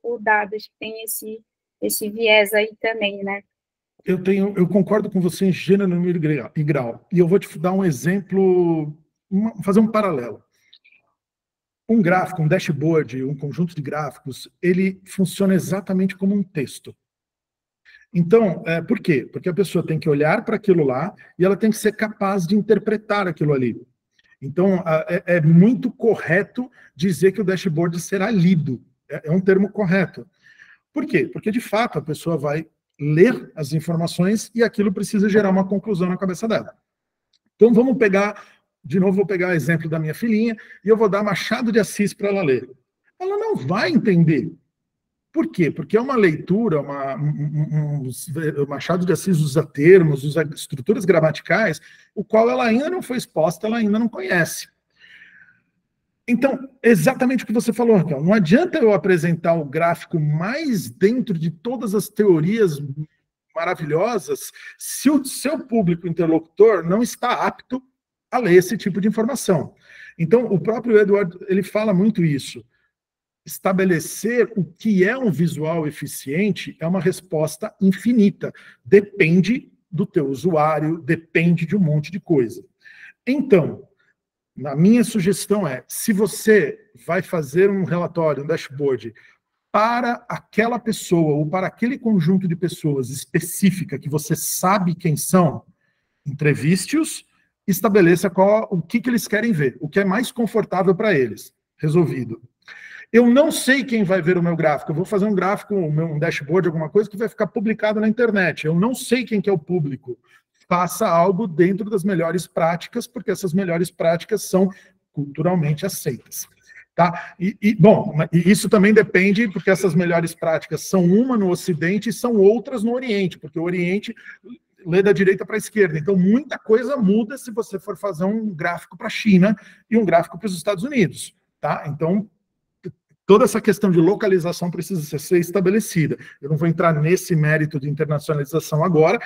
o dado. Acho que tem esse viés aí também, né? Eu concordo com você em gênero, número e grau. E eu vou te dar um exemplo, fazer um paralelo. Um gráfico, um dashboard, um conjunto de gráficos, ele funciona exatamente como um texto. Então, por quê? Porque a pessoa tem que olhar para aquilo lá e ela tem que ser capaz de interpretar aquilo ali. Então, é muito correto dizer que o dashboard será lido. É um termo correto. Por quê? Porque, de fato, a pessoa vai ler as informações e aquilo precisa gerar uma conclusão na cabeça dela. Então, vamos pegar, de novo, vou pegar o exemplo da minha filhinha e eu vou dar Machado de Assis para ela ler. Ela não vai entender. Por quê? Porque é uma leitura, Machado de Assis usa termos, usa estruturas gramaticais, o qual ela ainda não foi exposta, ela ainda não conhece. Então, exatamente o que você falou, Raquel, não adianta eu apresentar o gráfico mais dentro de todas as teorias maravilhosas se o seu público interlocutor não está apto a ler esse tipo de informação. Então, o próprio Eduardo, ele fala muito isso. Estabelecer o que é um visual eficiente é uma resposta infinita. Depende do teu usuário, depende de um monte de coisa. Então, a minha sugestão é, se você vai fazer um relatório, um dashboard, para aquela pessoa ou para aquele conjunto de pessoas específica que você sabe quem são, entreviste-os, estabeleça o que eles querem ver, o que é mais confortável para eles. Resolvido. Eu não sei quem vai ver o meu gráfico. Eu vou fazer um gráfico, um dashboard, alguma coisa que vai ficar publicado na internet. Eu não sei quem que é o público. Faça algo dentro das melhores práticas, porque essas melhores práticas são culturalmente aceitas. Tá? Bom, isso também depende, porque essas melhores práticas são uma no Ocidente e são outras no Oriente, porque o Oriente lê da direita para a esquerda. Então, muita coisa muda se você for fazer um gráfico para a China e um gráfico para os Estados Unidos. Tá? Então, toda essa questão de localização precisa ser estabelecida. Eu não vou entrar nesse mérito de internacionalização agora,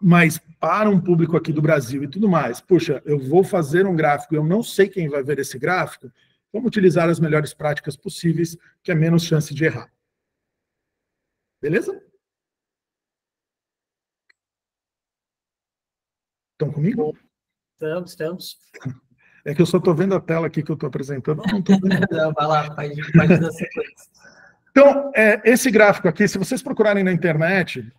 mas para um público aqui do Brasil e tudo mais, puxa, eu vou fazer um gráfico, eu não sei quem vai ver esse gráfico, vamos utilizar as melhores práticas possíveis, que é menos chance de errar. Beleza? Estão comigo? Estamos. É que eu só estou vendo a tela aqui que eu estou apresentando. Não estou vendo. Não, vai lá, pode dar sequência. Então, esse gráfico aqui, se vocês procurarem na internet,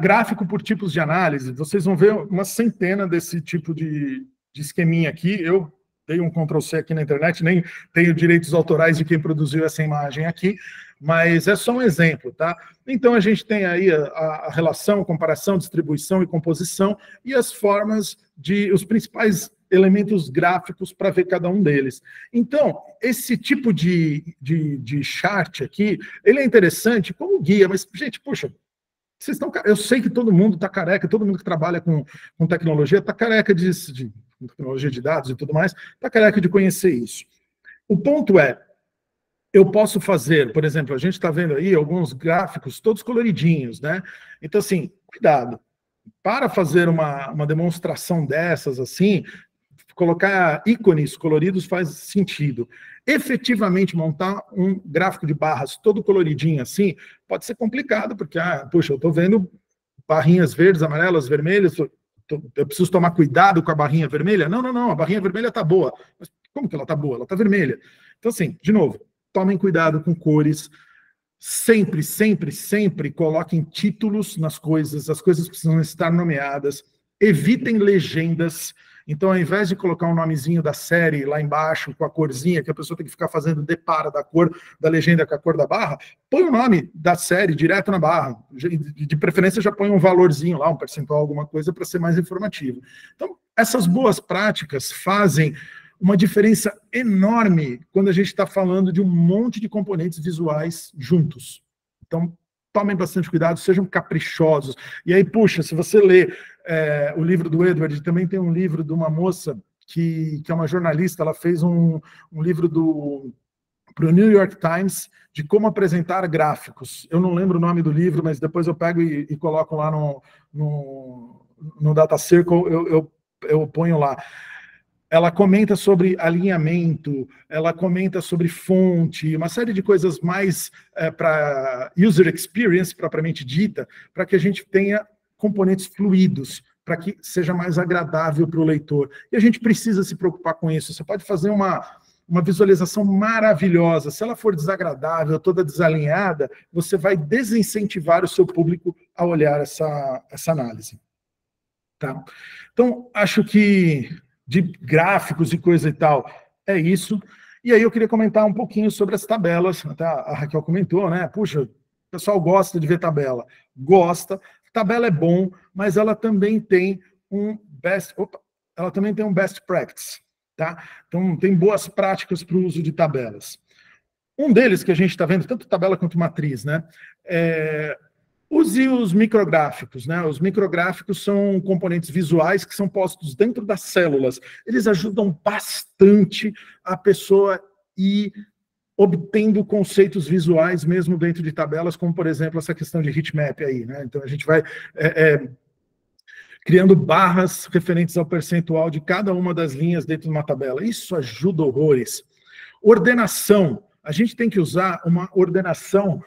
gráfico por tipos de análise, vocês vão ver uma centena desse tipo de esqueminha aqui. Eu dei um Ctrl+C aqui na internet, nem tenho direitos autorais de quem produziu essa imagem aqui, mas é só um exemplo, tá? Então, a gente tem aí a relação, comparação, distribuição e composição e as formas os principais elementos gráficos para ver cada um deles. Então, esse tipo de chart aqui, ele é interessante como guia, mas, gente, puxa, eu sei que todo mundo está careca, todo mundo que trabalha com tecnologia está careca de tecnologia de dados e tudo mais, está careca de conhecer isso. O ponto é, eu posso fazer, por exemplo, a gente está vendo aí alguns gráficos todos coloridinhos, né? Então, assim, cuidado. Para fazer uma demonstração dessas, assim, colocar ícones coloridos faz sentido. Efetivamente, montar um gráfico de barras todo coloridinho assim, pode ser complicado, porque, puxa, eu estou vendo barrinhas verdes, amarelas, vermelhas, eu preciso tomar cuidado com a barrinha vermelha? Não, a barrinha vermelha está boa. Mas como que ela está boa? Ela está vermelha. Então, assim, de novo, tomem cuidado com cores. Sempre, sempre, sempre coloquem títulos nas coisas. As coisas precisam estar nomeadas. Evitem legendas. Então, ao invés de colocar um nomezinho da série lá embaixo, com a corzinha, que a pessoa tem que ficar fazendo depara da cor da legenda com a cor da barra, põe o nome da série direto na barra. De preferência, já põe um valorzinho lá, um percentual, alguma coisa, para ser mais informativo. Então, essas boas práticas fazem uma diferença enorme quando a gente está falando de um monte de componentes visuais juntos. Então, tomem bastante cuidado, sejam caprichosos. E aí, puxa, se você lê o livro do Edward, também tem um livro de uma moça que é uma jornalista, ela fez um livro para o New York Times de como apresentar gráficos. Eu não lembro o nome do livro, mas depois eu pego e coloco lá no Data Circle, eu ponho lá. Ela comenta sobre alinhamento, ela comenta sobre fonte, uma série de coisas mais para user experience, propriamente dita, para que a gente tenha componentes fluidos, para que seja mais agradável para o leitor. E a gente precisa se preocupar com isso. Você pode fazer uma visualização maravilhosa. Se ela for desagradável, toda desalinhada, você vai desincentivar o seu público a olhar essa análise. Tá? Então, acho que de gráficos e coisa e tal, é isso. E aí eu queria comentar um pouquinho sobre as tabelas. Até a Raquel comentou, né? Puxa, o pessoal gosta de ver tabela. Gosta. Tabela é bom, mas ela também tem um best practice, tá? Então, tem boas práticas para o uso de tabelas. Um deles que a gente está vendo, tanto tabela quanto matriz, né? Use os micrográficos, né? Os micrográficos são componentes visuais que são postos dentro das células. Eles ajudam bastante a pessoa ir obtendo conceitos visuais mesmo dentro de tabelas, como, por exemplo, essa questão de heatmap aí, né? Então, a gente vai criando barras referentes ao percentual de cada uma das linhas dentro de uma tabela. Isso ajuda horrores. Ordenação. A gente tem que usar uma ordenação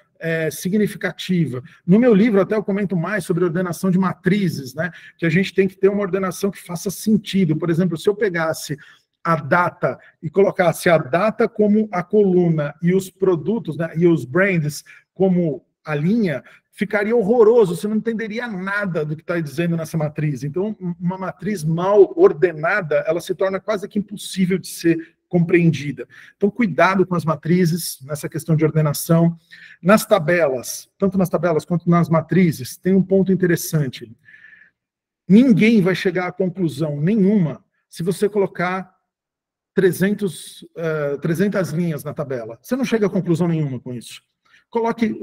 significativa. No meu livro, até eu comento mais sobre ordenação de matrizes, né? Que a gente tem que ter uma ordenação que faça sentido. Por exemplo, se eu pegasse a data e colocasse a data como a coluna e os produtos, né, e os brands como a linha, ficaria horroroso, você não entenderia nada do que está dizendo nessa matriz. Então, uma matriz mal ordenada, ela se torna quase que impossível de ser compreendida. Então, cuidado com as matrizes, nessa questão de ordenação. Nas tabelas, tanto nas tabelas quanto nas matrizes, tem um ponto interessante. Ninguém vai chegar a conclusão nenhuma se você colocar 300 linhas na tabela. Você não chega a conclusão nenhuma com isso.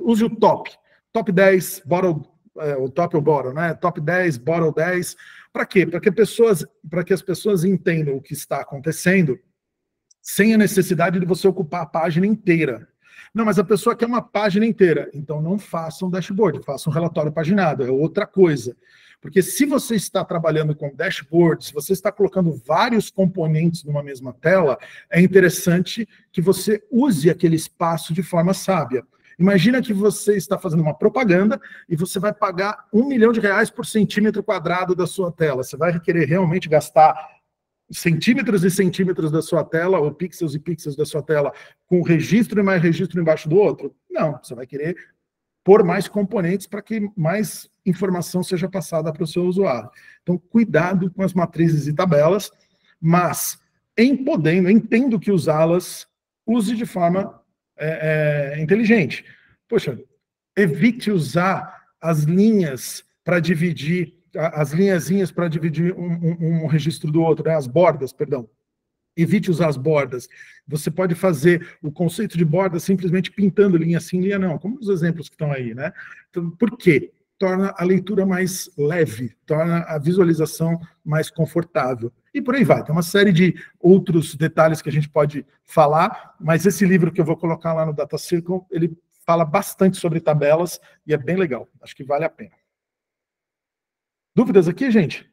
Use o top 10, o top ou bottom, né? Top 10, bottom 10. Para quê? Para que as pessoas entendam o que está acontecendo sem a necessidade de você ocupar a página inteira. Não, mas a pessoa quer uma página inteira. Então não faça um dashboard, faça um relatório paginado, é outra coisa. Porque se você está trabalhando com dashboard, se você está colocando vários componentes numa mesma tela, é interessante que você use aquele espaço de forma sábia. Imagina que você está fazendo uma propaganda e você vai pagar R$1 milhão por centímetro quadrado da sua tela. Você vai querer realmente gastar centímetros e centímetros da sua tela, ou pixels e pixels da sua tela, com registro e mais registro embaixo do outro? Não, você vai querer pôr mais componentes para que mais informação seja passada para o seu usuário. Então, cuidado com as matrizes e tabelas, mas, entendo que usá-las, use de forma inteligente. Poxa, evite usar as linhas para dividir, as linhazinhas para dividir um registro do outro, né? As bordas, perdão. Evite usar as bordas. Você pode fazer o conceito de borda simplesmente pintando linha sim, linha não, como os exemplos que estão aí, né? Então, por quê? Torna a leitura mais leve, torna a visualização mais confortável. E por aí vai. Tem uma série de outros detalhes que a gente pode falar, mas esse livro que eu vou colocar lá no Data Circle, ele fala bastante sobre tabelas e é bem legal. Acho que vale a pena. Dúvidas aqui, gente?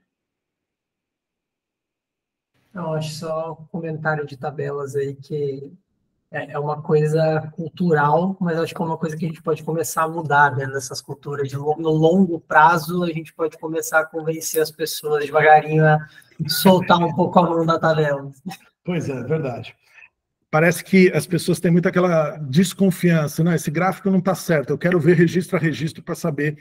Não, acho só um comentário de tabelas aí que É uma coisa cultural, mas acho que é uma coisa que a gente pode começar a mudar dentro dessas culturas. No longo prazo, a gente pode começar a convencer as pessoas devagarinho a soltar um pouco a mão da tabela. Pois é, verdade. Parece que as pessoas têm muito aquela desconfiança, né? Esse gráfico não está certo, eu quero ver registro a registro para saber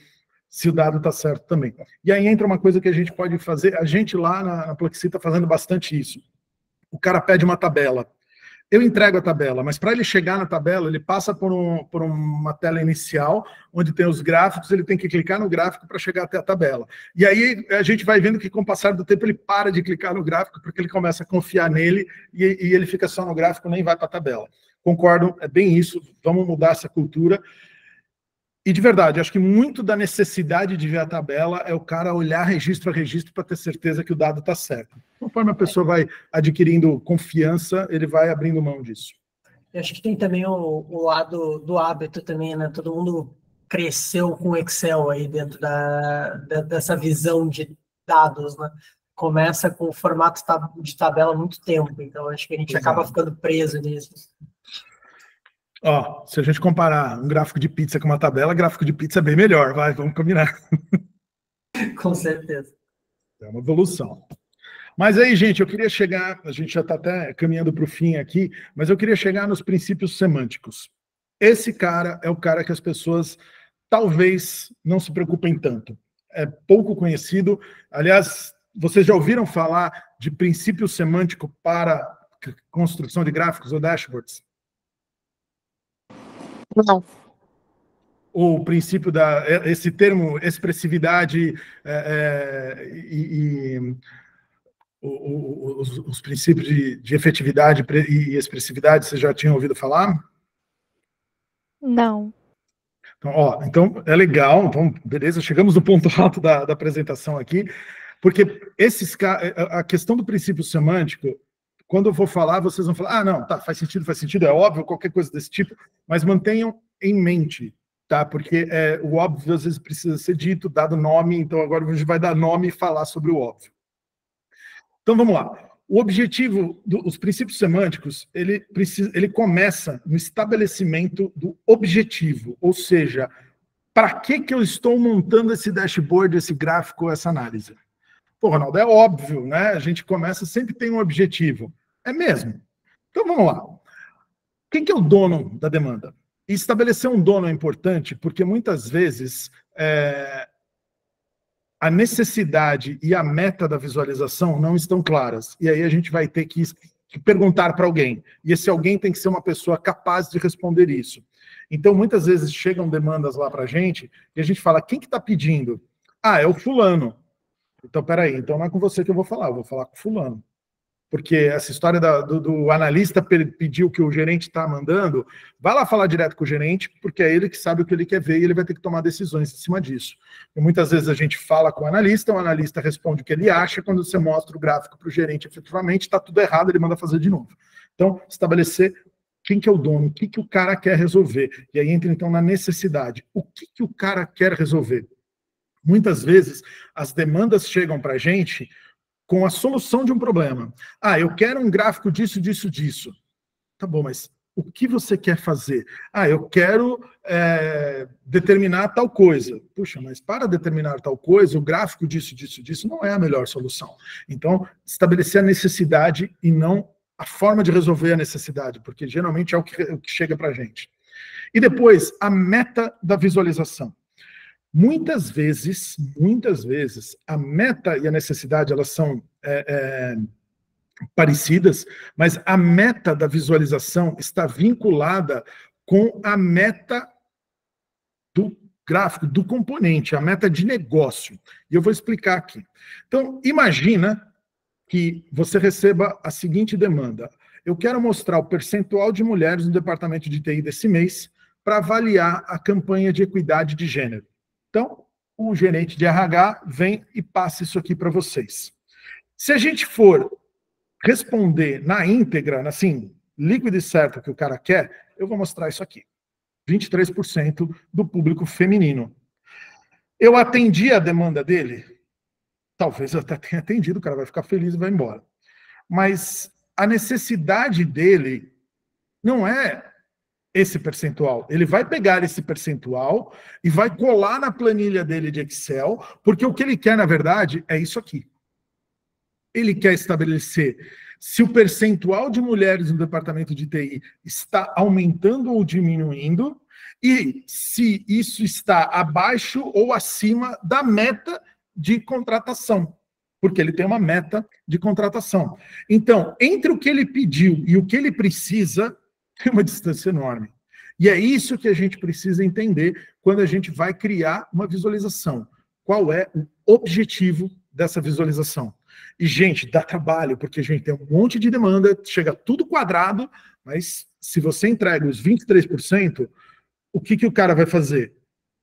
se o dado está certo também. E aí entra uma coisa que a gente pode fazer, a gente lá na Pluxee está fazendo bastante isso. O cara pede uma tabela. Eu entrego a tabela, mas para ele chegar na tabela, ele passa por uma tela inicial, onde tem os gráficos, ele tem que clicar no gráfico para chegar até a tabela. E aí a gente vai vendo que com o passar do tempo ele para de clicar no gráfico, porque ele começa a confiar nele e ele fica só no gráfico, nem vai para a tabela. Concordo, é bem isso, vamos mudar essa cultura. E de verdade, acho que muito da necessidade de ver a tabela é o cara olhar registro a registro para ter certeza que o dado está certo. Conforme a pessoa vai adquirindo confiança, ele vai abrindo mão disso. Eu acho que tem também o lado do hábito também, né? Todo mundo cresceu com Excel aí dentro dessa visão de dados, né? Começa com o formato de tabela há muito tempo, então acho que a gente acaba ficando preso nisso. Ó, se a gente comparar um gráfico de pizza com uma tabela, gráfico de pizza é bem melhor, vamos combinar. Com certeza. É uma evolução. Mas aí, gente, eu queria chegar, a gente já está até caminhando para o fim aqui, mas eu queria chegar nos princípios semânticos. Esse cara é o cara que as pessoas talvez não se preocupem tanto. É pouco conhecido. Aliás, vocês já ouviram falar de princípio semântico para construção de gráficos ou dashboards? Não. O princípio esse termo expressividade os princípios de efetividade e expressividade, vocês já tinham ouvido falar? Não. Então é legal, então, beleza, chegamos no ponto alto da apresentação aqui, porque a questão do princípio semântico, quando eu for falar, vocês vão falar, não, tá, faz sentido, é óbvio, qualquer coisa desse tipo, mas mantenham em mente, tá? Porque o óbvio às vezes precisa ser dito, dado nome, então agora a gente vai dar nome e falar sobre o óbvio. Então vamos lá. O objetivo dos princípios semânticos, ele começa no estabelecimento do objetivo, ou seja, para que eu estou montando esse dashboard, esse gráfico, essa análise? Pô, Ronaldo, é óbvio, né? A gente começa, sempre tem um objetivo. É mesmo. Então vamos lá. Quem que é o dono da demanda? E estabelecer um dono é importante, porque muitas vezes a necessidade e a meta da visualização não estão claras. E aí a gente vai ter que perguntar para alguém. E esse alguém tem que ser uma pessoa capaz de responder isso. Então, muitas vezes chegam demandas lá para a gente e a gente fala, quem que está pedindo? Ah, é o fulano. Então, peraí, então não é com você que eu vou falar com o fulano. Porque essa história do analista pedir o que o gerente está mandando, vai lá falar direto com o gerente, porque é ele que sabe o que ele quer ver e ele vai ter que tomar decisões em cima disso. E muitas vezes a gente fala com o analista responde o que ele acha, quando você mostra o gráfico para o gerente, efetivamente, está tudo errado, ele manda fazer de novo. Então, estabelecer quem que é o dono, o que o cara quer resolver. E aí entra, então, na necessidade. O que o cara quer resolver? Muitas vezes, as demandas chegam para a gente com a solução de um problema. Ah, eu quero um gráfico disso, disso, disso. Tá bom, mas o que você quer fazer? Ah, eu quero determinar tal coisa. Puxa, mas para determinar tal coisa, o gráfico disso, disso, disso não é a melhor solução. Então, estabelecer a necessidade e não a forma de resolver a necessidade, porque geralmente é o que chega para a gente. E depois, a meta da visualização. Muitas vezes, a meta e a necessidade, elas são parecidas, mas a meta da visualização está vinculada com a meta do gráfico, do componente, a meta de negócio. E eu vou explicar aqui. Então, imagina que você receba a seguinte demanda. Eu quero mostrar o percentual de mulheres no departamento de TI desse mês para avaliar a campanha de equidade de gênero. Então, o gerente de RH vem e passa isso aqui para vocês. Se a gente for responder na íntegra, assim, líquido e certo que o cara quer, eu vou mostrar isso aqui. 23% do público feminino. Eu atendi a demanda dele? Talvez eu até tenha atendido, o cara vai ficar feliz e vai embora. Mas a necessidade dele não é esse percentual. Ele vai pegar esse percentual e vai colar na planilha dele de Excel, porque o que ele quer, na verdade, é isso aqui. Ele quer estabelecer se o percentual de mulheres no departamento de TI está aumentando ou diminuindo, e se isso está abaixo ou acima da meta de contratação, porque ele tem uma meta de contratação. Então, entre o que ele pediu e o que ele precisa, tem uma distância enorme. E é isso que a gente precisa entender quando a gente vai criar uma visualização. Qual é o objetivo dessa visualização? E, gente, dá trabalho, porque a gente tem um monte de demanda, chega tudo quadrado, mas se você entrega os 23%, o que o cara vai fazer?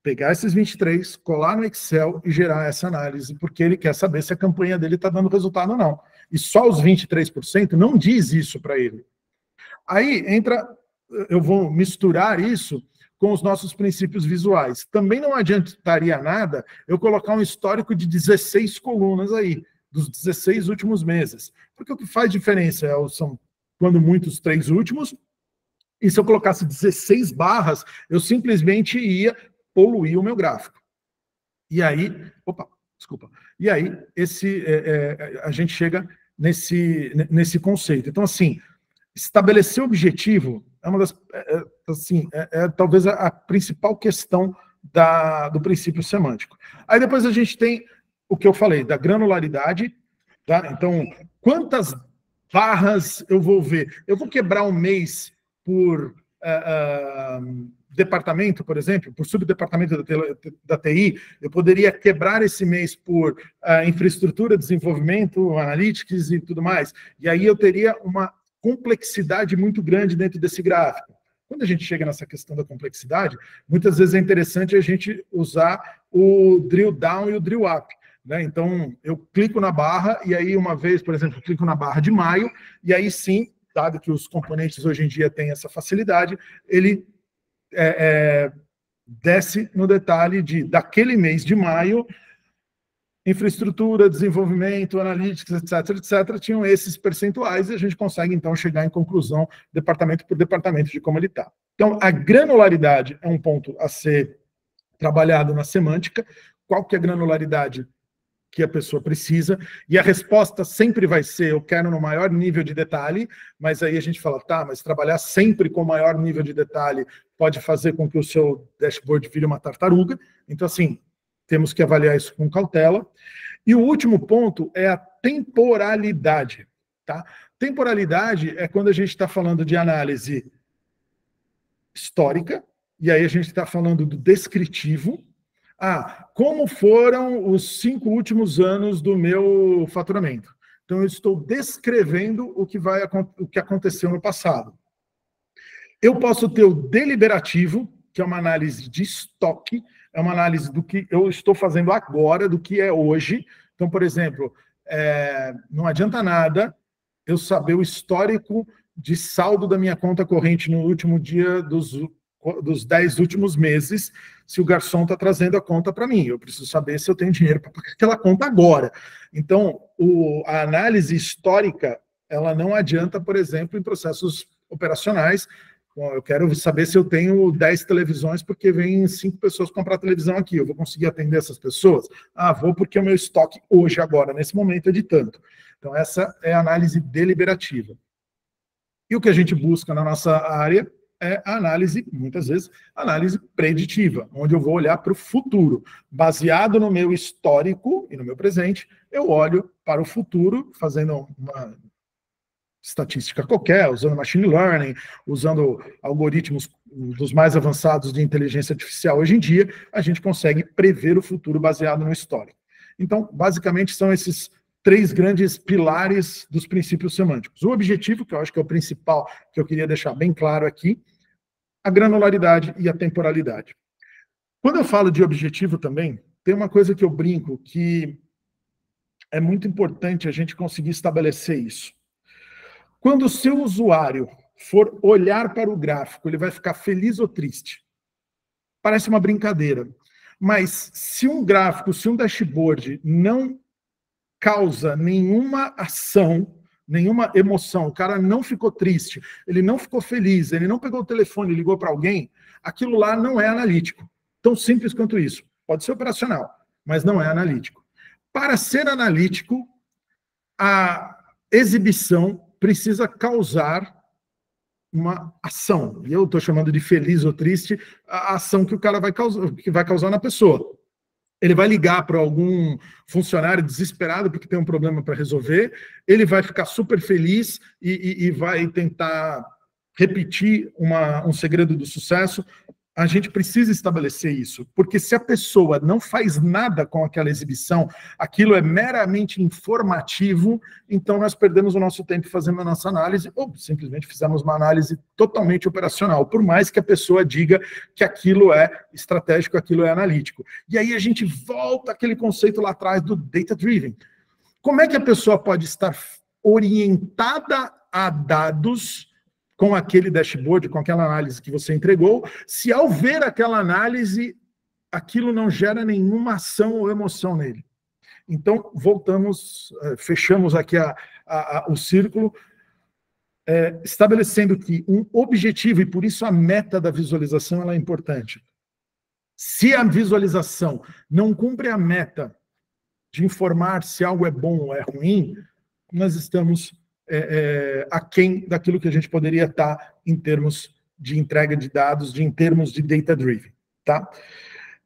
Pegar esses 23%, colar no Excel e gerar essa análise, porque ele quer saber se a campanha dele está dando resultado ou não. E só os 23% não diz isso para ele. Aí entra, eu vou misturar isso com os nossos princípios visuais. Também não adiantaria nada eu colocar um histórico de 16 colunas aí, dos 16 últimos meses. Porque o que faz diferença são, quando muitos, 3 últimos, e se eu colocasse 16 barras, eu simplesmente ia poluir o meu gráfico. E aí, e aí a gente chega nesse conceito. Então, assim, estabelecer objetivo é uma das, talvez a principal questão do princípio semântico. Aí depois a gente tem o que eu falei, da granularidade, tá? Então, quantas barras eu vou ver? Eu vou quebrar um mês por departamento, por exemplo, por subdepartamento da TI, eu poderia quebrar esse mês por infraestrutura, desenvolvimento, analytics e tudo mais. E aí eu teria uma complexidade muito grande dentro desse gráfico. Quando a gente chega nessa questão da complexidade, muitas vezes é interessante a gente usar o drill down e o drill up, né? Então, eu clico na barra, e aí uma vez, por exemplo, eu clico na barra de maio, e aí sim, dado que os componentes hoje em dia têm essa facilidade, ele desce no detalhe daquele mês de maio, infraestrutura, desenvolvimento, analytics, etc., tinham esses percentuais, e a gente consegue, então, chegar em conclusão, departamento por departamento, de como ele está. Então, a granularidade é um ponto a ser trabalhado na semântica. Qual que é a granularidade que a pessoa precisa? E a resposta sempre vai ser, eu quero no maior nível de detalhe, mas aí a gente fala, tá, mas trabalhar sempre com o maior nível de detalhe pode fazer com que o seu dashboard vire uma tartaruga. Então, assim, temos que avaliar isso com cautela. E o último ponto é a temporalidade. Tá? Temporalidade é quando a gente está falando de análise histórica, e aí a gente está falando do descritivo. Como foram os 5 últimos anos do meu faturamento? Então, eu estou descrevendo o que aconteceu no passado. Eu posso ter o deliberativo, que é uma análise de estoque, é uma análise do que eu estou fazendo agora, do que é hoje. Então, por exemplo, não adianta nada eu saber o histórico de saldo da minha conta corrente no último dia dos 10 últimos meses, se o garçom está trazendo a conta para mim. Eu preciso saber se eu tenho dinheiro para pagar aquela conta agora. Então, a análise histórica, ela não adianta, por exemplo, em processos operacionais. Bom, eu quero saber se eu tenho 10 televisões porque vem 5 pessoas comprar televisão aqui. Eu vou conseguir atender essas pessoas? Vou, porque o meu estoque hoje, agora, nesse momento, é de tanto. Então, essa é a análise deliberativa. E o que a gente busca na nossa área é a análise, muitas vezes, análise preditiva, onde eu vou olhar para o futuro. Baseado no meu histórico e no meu presente, eu olho para o futuro, fazendo uma estatística qualquer, usando machine learning, usando algoritmos dos mais avançados de inteligência artificial hoje em dia, a gente consegue prever o futuro baseado no histórico. Então, basicamente, são esses 3 grandes pilares dos princípios semânticos. O objetivo, que eu acho que é o principal, que eu queria deixar bem claro aqui, a granularidade e a temporalidade. Quando eu falo de objetivo também, tem uma coisa que eu brinco, que é muito importante a gente conseguir estabelecer isso. Quando o seu usuário for olhar para o gráfico, ele vai ficar feliz ou triste? Parece uma brincadeira. Mas se um gráfico, se um dashboard não causa nenhuma ação nenhuma emoção, o cara não ficou triste, ele não ficou feliz, ele não pegou o telefone e ligou para alguém, aquilo lá não é analítico. Tão simples quanto isso. Pode ser operacional, mas não é analítico. Para ser analítico, a exibição precisa causar uma ação. E eu estou chamando de feliz ou triste a ação que o cara vai causar na pessoa. Ele vai ligar para algum funcionário desesperado porque tem um problema para resolver, ele vai ficar super feliz e vai tentar repetir um segredo do sucesso. A gente precisa estabelecer isso, porque se a pessoa não faz nada com aquela exibição, aquilo é meramente informativo, então nós perdemos o nosso tempo fazendo a nossa análise, ou simplesmente fizemos uma análise totalmente operacional, por mais que a pessoa diga que aquilo é estratégico, aquilo é analítico. E aí a gente volta àquele conceito lá atrás do data-driven. Como é que a pessoa pode estar orientada a dados com aquele dashboard, com aquela análise que você entregou, se ao ver aquela análise, aquilo não gera nenhuma ação ou emoção nele? Então, voltamos, fechamos aqui o círculo, estabelecendo que um objetivo, e por isso a meta da visualização ela é importante. Se a visualização não cumpre a meta de informar se algo é bom ou é ruim, nós estamos aquém daquilo que a gente poderia estar em termos de entrega de dados, em termos de data-driven, tá?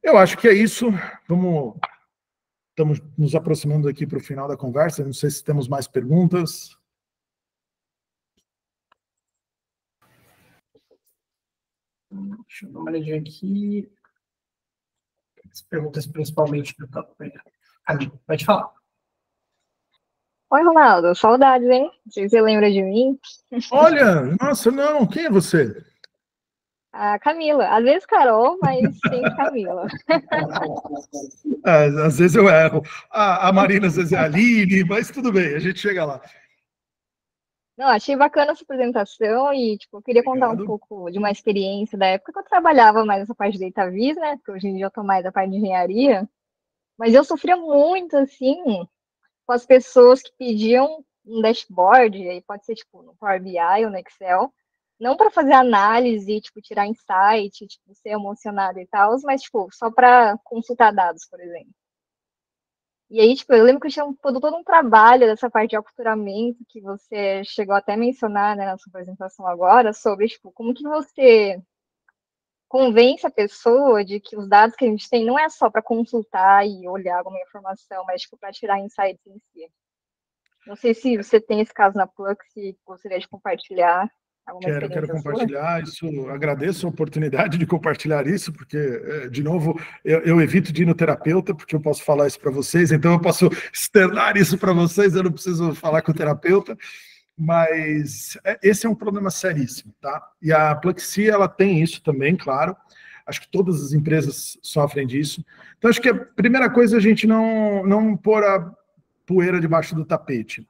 Eu acho que é isso. Estamos nos aproximando aqui para o final da conversa. Não sei se temos mais perguntas. Deixa eu dar uma olhadinha aqui. As perguntas principalmente do top. Pode falar. Oi, Ronaldo, saudades, hein? Não sei se você lembra de mim. Olha, nossa, não, quem é você? A Camila, às vezes Carol, mas sempre Camila. Às vezes eu erro. A Marina às vezes é a Aline, mas tudo bem, a gente chega lá. Não, achei bacana essa apresentação e, tipo, eu queria contar um pouco de uma experiência da época que eu trabalhava mais nessa parte de DataVis, né? Porque hoje em dia eu tô mais da parte de engenharia. Mas eu sofria muito, assim, com as pessoas que pediam um dashboard, aí pode ser, tipo, no Power BI ou no Excel, não para fazer análise, tipo, tirar insight, tipo, ser emocionado e tal, mas, tipo, só para consultar dados, por exemplo. E aí, tipo, eu lembro que eu tinha todo um trabalho dessa parte de aculturamento que você chegou até a mencionar, né, na sua apresentação agora, sobre, tipo, como que você convence a pessoa de que os dados que a gente tem não é só para consultar e olhar alguma informação, mas tipo, para tirar insights em si. Não sei se você tem esse caso na Plux e gostaria de compartilhar alguma experiência. Quero compartilhar isso, agradeço a oportunidade de compartilhar isso, porque, de novo, eu evito de ir no terapeuta, porque eu posso falar isso para vocês, então eu posso externar isso para vocês, eu não preciso falar com o terapeuta. Mas esse é um problema seríssimo, tá? E a Pluxee, ela tem isso também, claro. Acho que todas as empresas sofrem disso. Então, acho que a primeira coisa é a gente não pôr a poeira debaixo do tapete.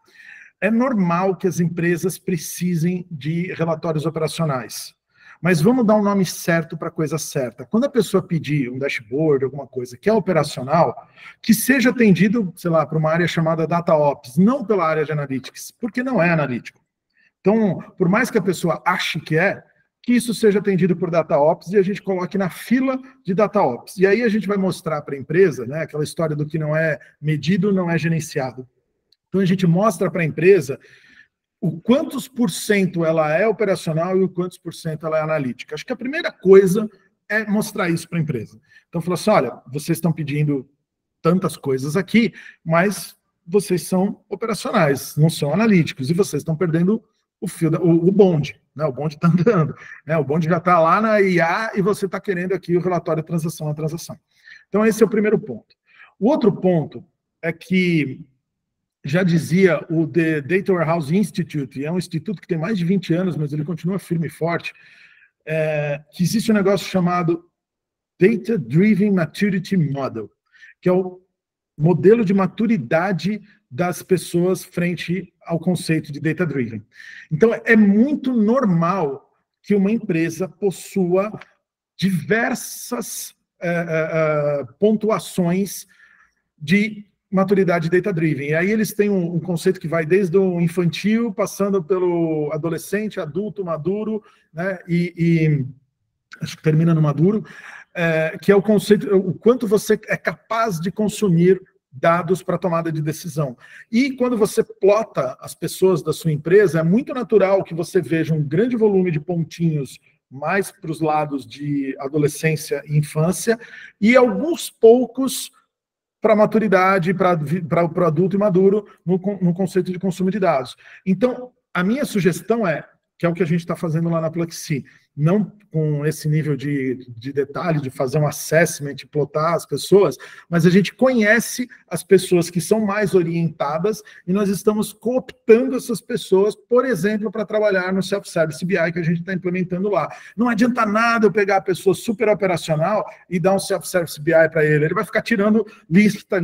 É normal que as empresas precisem de relatórios operacionais. Mas vamos dar um nome certo para a coisa certa. Quando a pessoa pedir um dashboard, alguma coisa que é operacional, que seja atendido, sei lá, para uma área chamada DataOps, não pela área de Analytics, porque não é analítico. Então, por mais que a pessoa ache que isso seja atendido por DataOps e a gente coloque na fila de DataOps. E aí a gente vai mostrar para a empresa, né, aquela história do que não é medido, não é gerenciado. Então a gente mostra para a empresa o quantos por cento ela é operacional e o quantos por cento ela é analítica. Acho que a primeira coisa é mostrar isso para a empresa. Então, falar assim, olha, vocês estão pedindo tantas coisas aqui, mas vocês são operacionais, não são analíticos, e vocês estão perdendo o fio, o bonde, né? O bonde está andando, né? O bonde já está lá na IA e você está querendo aqui o relatório transação a transação. Então, esse é o primeiro ponto. O outro ponto é que já dizia o The Data Warehouse Institute, e é um instituto que tem mais de 20 anos, mas ele continua firme e forte, que existe um negócio chamado Data Driven Maturity Model, que é o modelo de maturidade das pessoas frente ao conceito de Data Driven. Então, é muito normal que uma empresa possua diversas pontuações de maturidade data-driven. E aí eles têm um conceito que vai desde o infantil, passando pelo adolescente, adulto, maduro, né, e acho que termina no maduro, que é o conceito, o quanto você é capaz de consumir dados para tomada de decisão. E quando você plota as pessoas da sua empresa, é muito natural que você veja um grande volume de pontinhos mais para os lados de adolescência e infância, e alguns poucos para a maturidade, para o adulto e maduro, no conceito de consumo de dados. Então, a minha sugestão que é o que a gente está fazendo lá na Pluxee, não com esse nível de detalhe, de fazer um assessment, de plotar as pessoas, mas a gente conhece as pessoas que são mais orientadas e nós estamos cooptando essas pessoas, por exemplo, para trabalhar no Self-Service BI que a gente está implementando lá. Não adianta nada eu pegar a pessoa super operacional e dar um Self-Service BI para ele vai ficar tirando lista.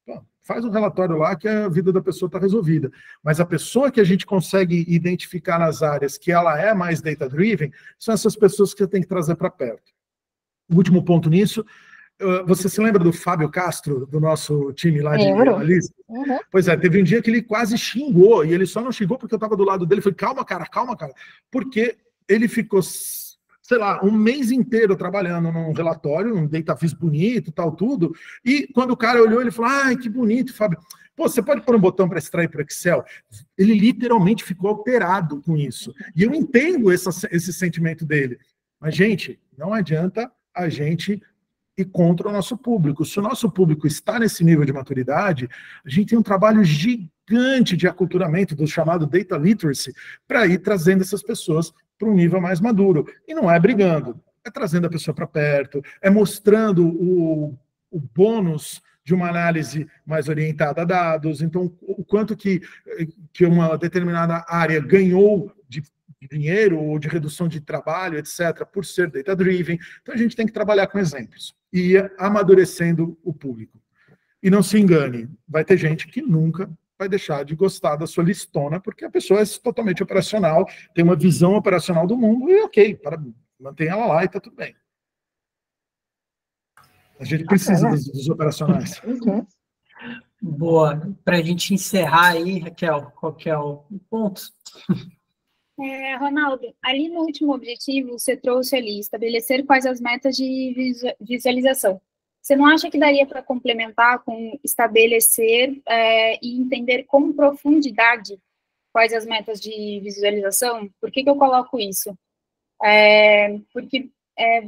Bom, faz um relatório lá que a vida da pessoa está resolvida. Mas a pessoa que a gente consegue identificar nas áreas que ela é mais data-driven, são essas pessoas que você tem que trazer para perto. O último ponto nisso, você se lembra do Fábio Castro, do nosso time lá de analistas? Uhum. Pois é, teve um dia que ele quase xingou, e ele só não xingou porque eu estava do lado dele, falei, calma, cara, porque ele ficou, sei lá, um mês inteiro trabalhando num relatório, um DataVis bonito, tal, tudo, e quando o cara olhou, ele falou, ai, que bonito, Fábio. Pô, você pode pôr um botão para extrair para o Excel? Ele literalmente ficou alterado com isso. E eu entendo esse sentimento dele. Mas, gente, não adianta a gente ir contra o nosso público. Se o nosso público está nesse nível de maturidade, a gente tem um trabalho gigante de aculturamento, do chamado Data Literacy, para ir trazendo essas pessoas para um nível mais maduro. E não é brigando, é trazendo a pessoa para perto, é mostrando o bônus de uma análise mais orientada a dados, então o quanto que uma determinada área ganhou de dinheiro ou de redução de trabalho, etc., por ser data-driven. Então a gente tem que trabalhar com exemplos e ir amadurecendo o público. E não se engane, vai ter gente que nunca vai deixar de gostar da sua listona, porque a pessoa é totalmente operacional, tem uma visão operacional do mundo, e ok, mantém ela lá e está tudo bem. A gente precisa dos operacionais. Uhum. Boa. Para a gente encerrar aí, Raquel, qual que é o ponto? Ronaldo, ali no último objetivo, você trouxe ali, estabelecer quais as metas de visualização. Você não acha que daria para complementar com estabelecer e entender com profundidade quais as metas de visualização? Por que eu coloco isso? Porque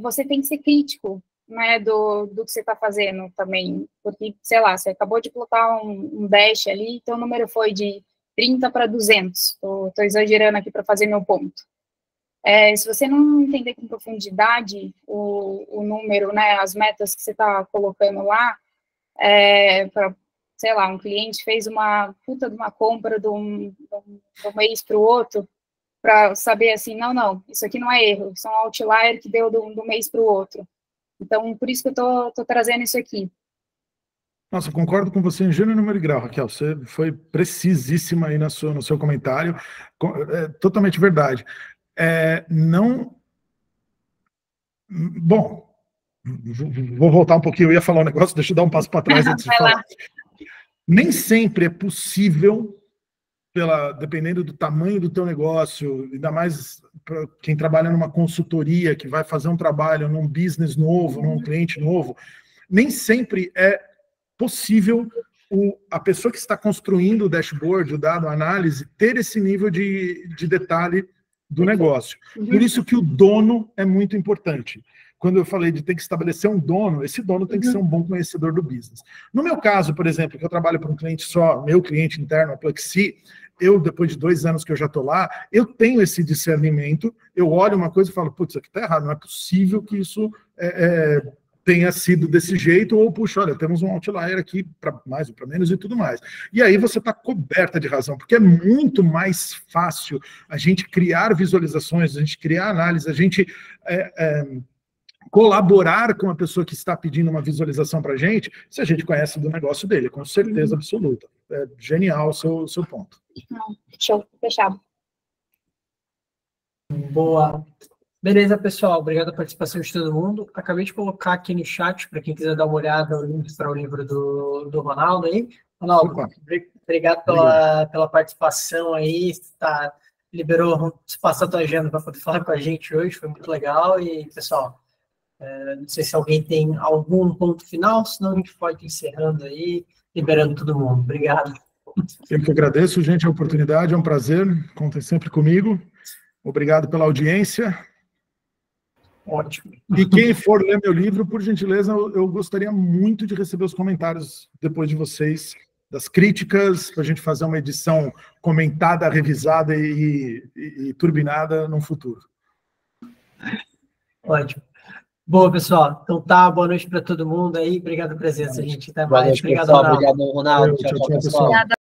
você tem que ser crítico, né, do que você está fazendo também. Porque, sei lá, você acabou de plotar um dash ali, então o número foi de 30 para 200. Estou exagerando aqui para fazer meu ponto. Se você não entender com profundidade o número, né, as metas que você está colocando lá, para, sei lá, um cliente fez uma puta de uma compra de um mês para o outro, para saber assim, não, isso aqui não é erro, isso é um outlier que deu do mês para o outro. Então, por isso que eu estou trazendo isso aqui. Nossa, concordo com você em gênero, número e grau, Raquel. Você foi precisíssima aí no seu comentário. Totalmente verdade. Bom, vou voltar um pouquinho, eu ia falar um negócio, deixa eu dar um passo para trás antes de falar. Nem sempre é possível, dependendo do tamanho do teu negócio, ainda mais para quem trabalha numa consultoria, que vai fazer um trabalho num business novo, num cliente novo, nem sempre é possível a pessoa que está construindo o dashboard, o dado, a análise, ter esse nível de detalhe do negócio. Por isso que o dono é muito importante. Quando eu falei de ter que estabelecer um dono, esse dono tem que ser um bom conhecedor do business. No meu caso, por exemplo, que eu trabalho para um cliente só, meu cliente interno, a Pluxee, depois de 2 anos que eu já estou lá, eu tenho esse discernimento, eu olho uma coisa e falo, putz, isso aqui está errado, não é possível que isso tenha sido desse jeito, ou, puxa, olha, temos um outlier aqui para mais ou para menos e tudo mais. E aí você está coberta de razão, porque é muito mais fácil a gente criar visualizações, a gente criar análise, a gente colaborar com a pessoa que está pedindo uma visualização para a gente, se a gente conhece do negócio dele, com certeza absoluta. É genial o seu ponto. Show, fechado. Boa. Beleza, pessoal. Obrigado pela participação de todo mundo. Acabei de colocar aqui no chat, para quem quiser dar uma olhada, o link para o livro do Ronaldo aí. Ronaldo, obrigado pela participação aí. Liberou espaço da tua agenda para poder falar com a gente hoje, foi muito legal. E, pessoal, não sei se alguém tem algum ponto final, senão a gente pode ir encerrando aí, liberando todo mundo. Obrigado. Eu que agradeço, gente, a oportunidade, é um prazer. Contem sempre comigo. Obrigado pela audiência. Ótimo. E quem for ler meu livro, por gentileza, eu gostaria muito de receber os comentários depois de vocês, das críticas, para a gente fazer uma edição comentada, revisada e turbinada no futuro. Ótimo. Boa, pessoal. Então tá, boa noite para todo mundo aí. Obrigado pela presença, gente. Até mais. Obrigado, Ronaldo. Tchau, pessoal.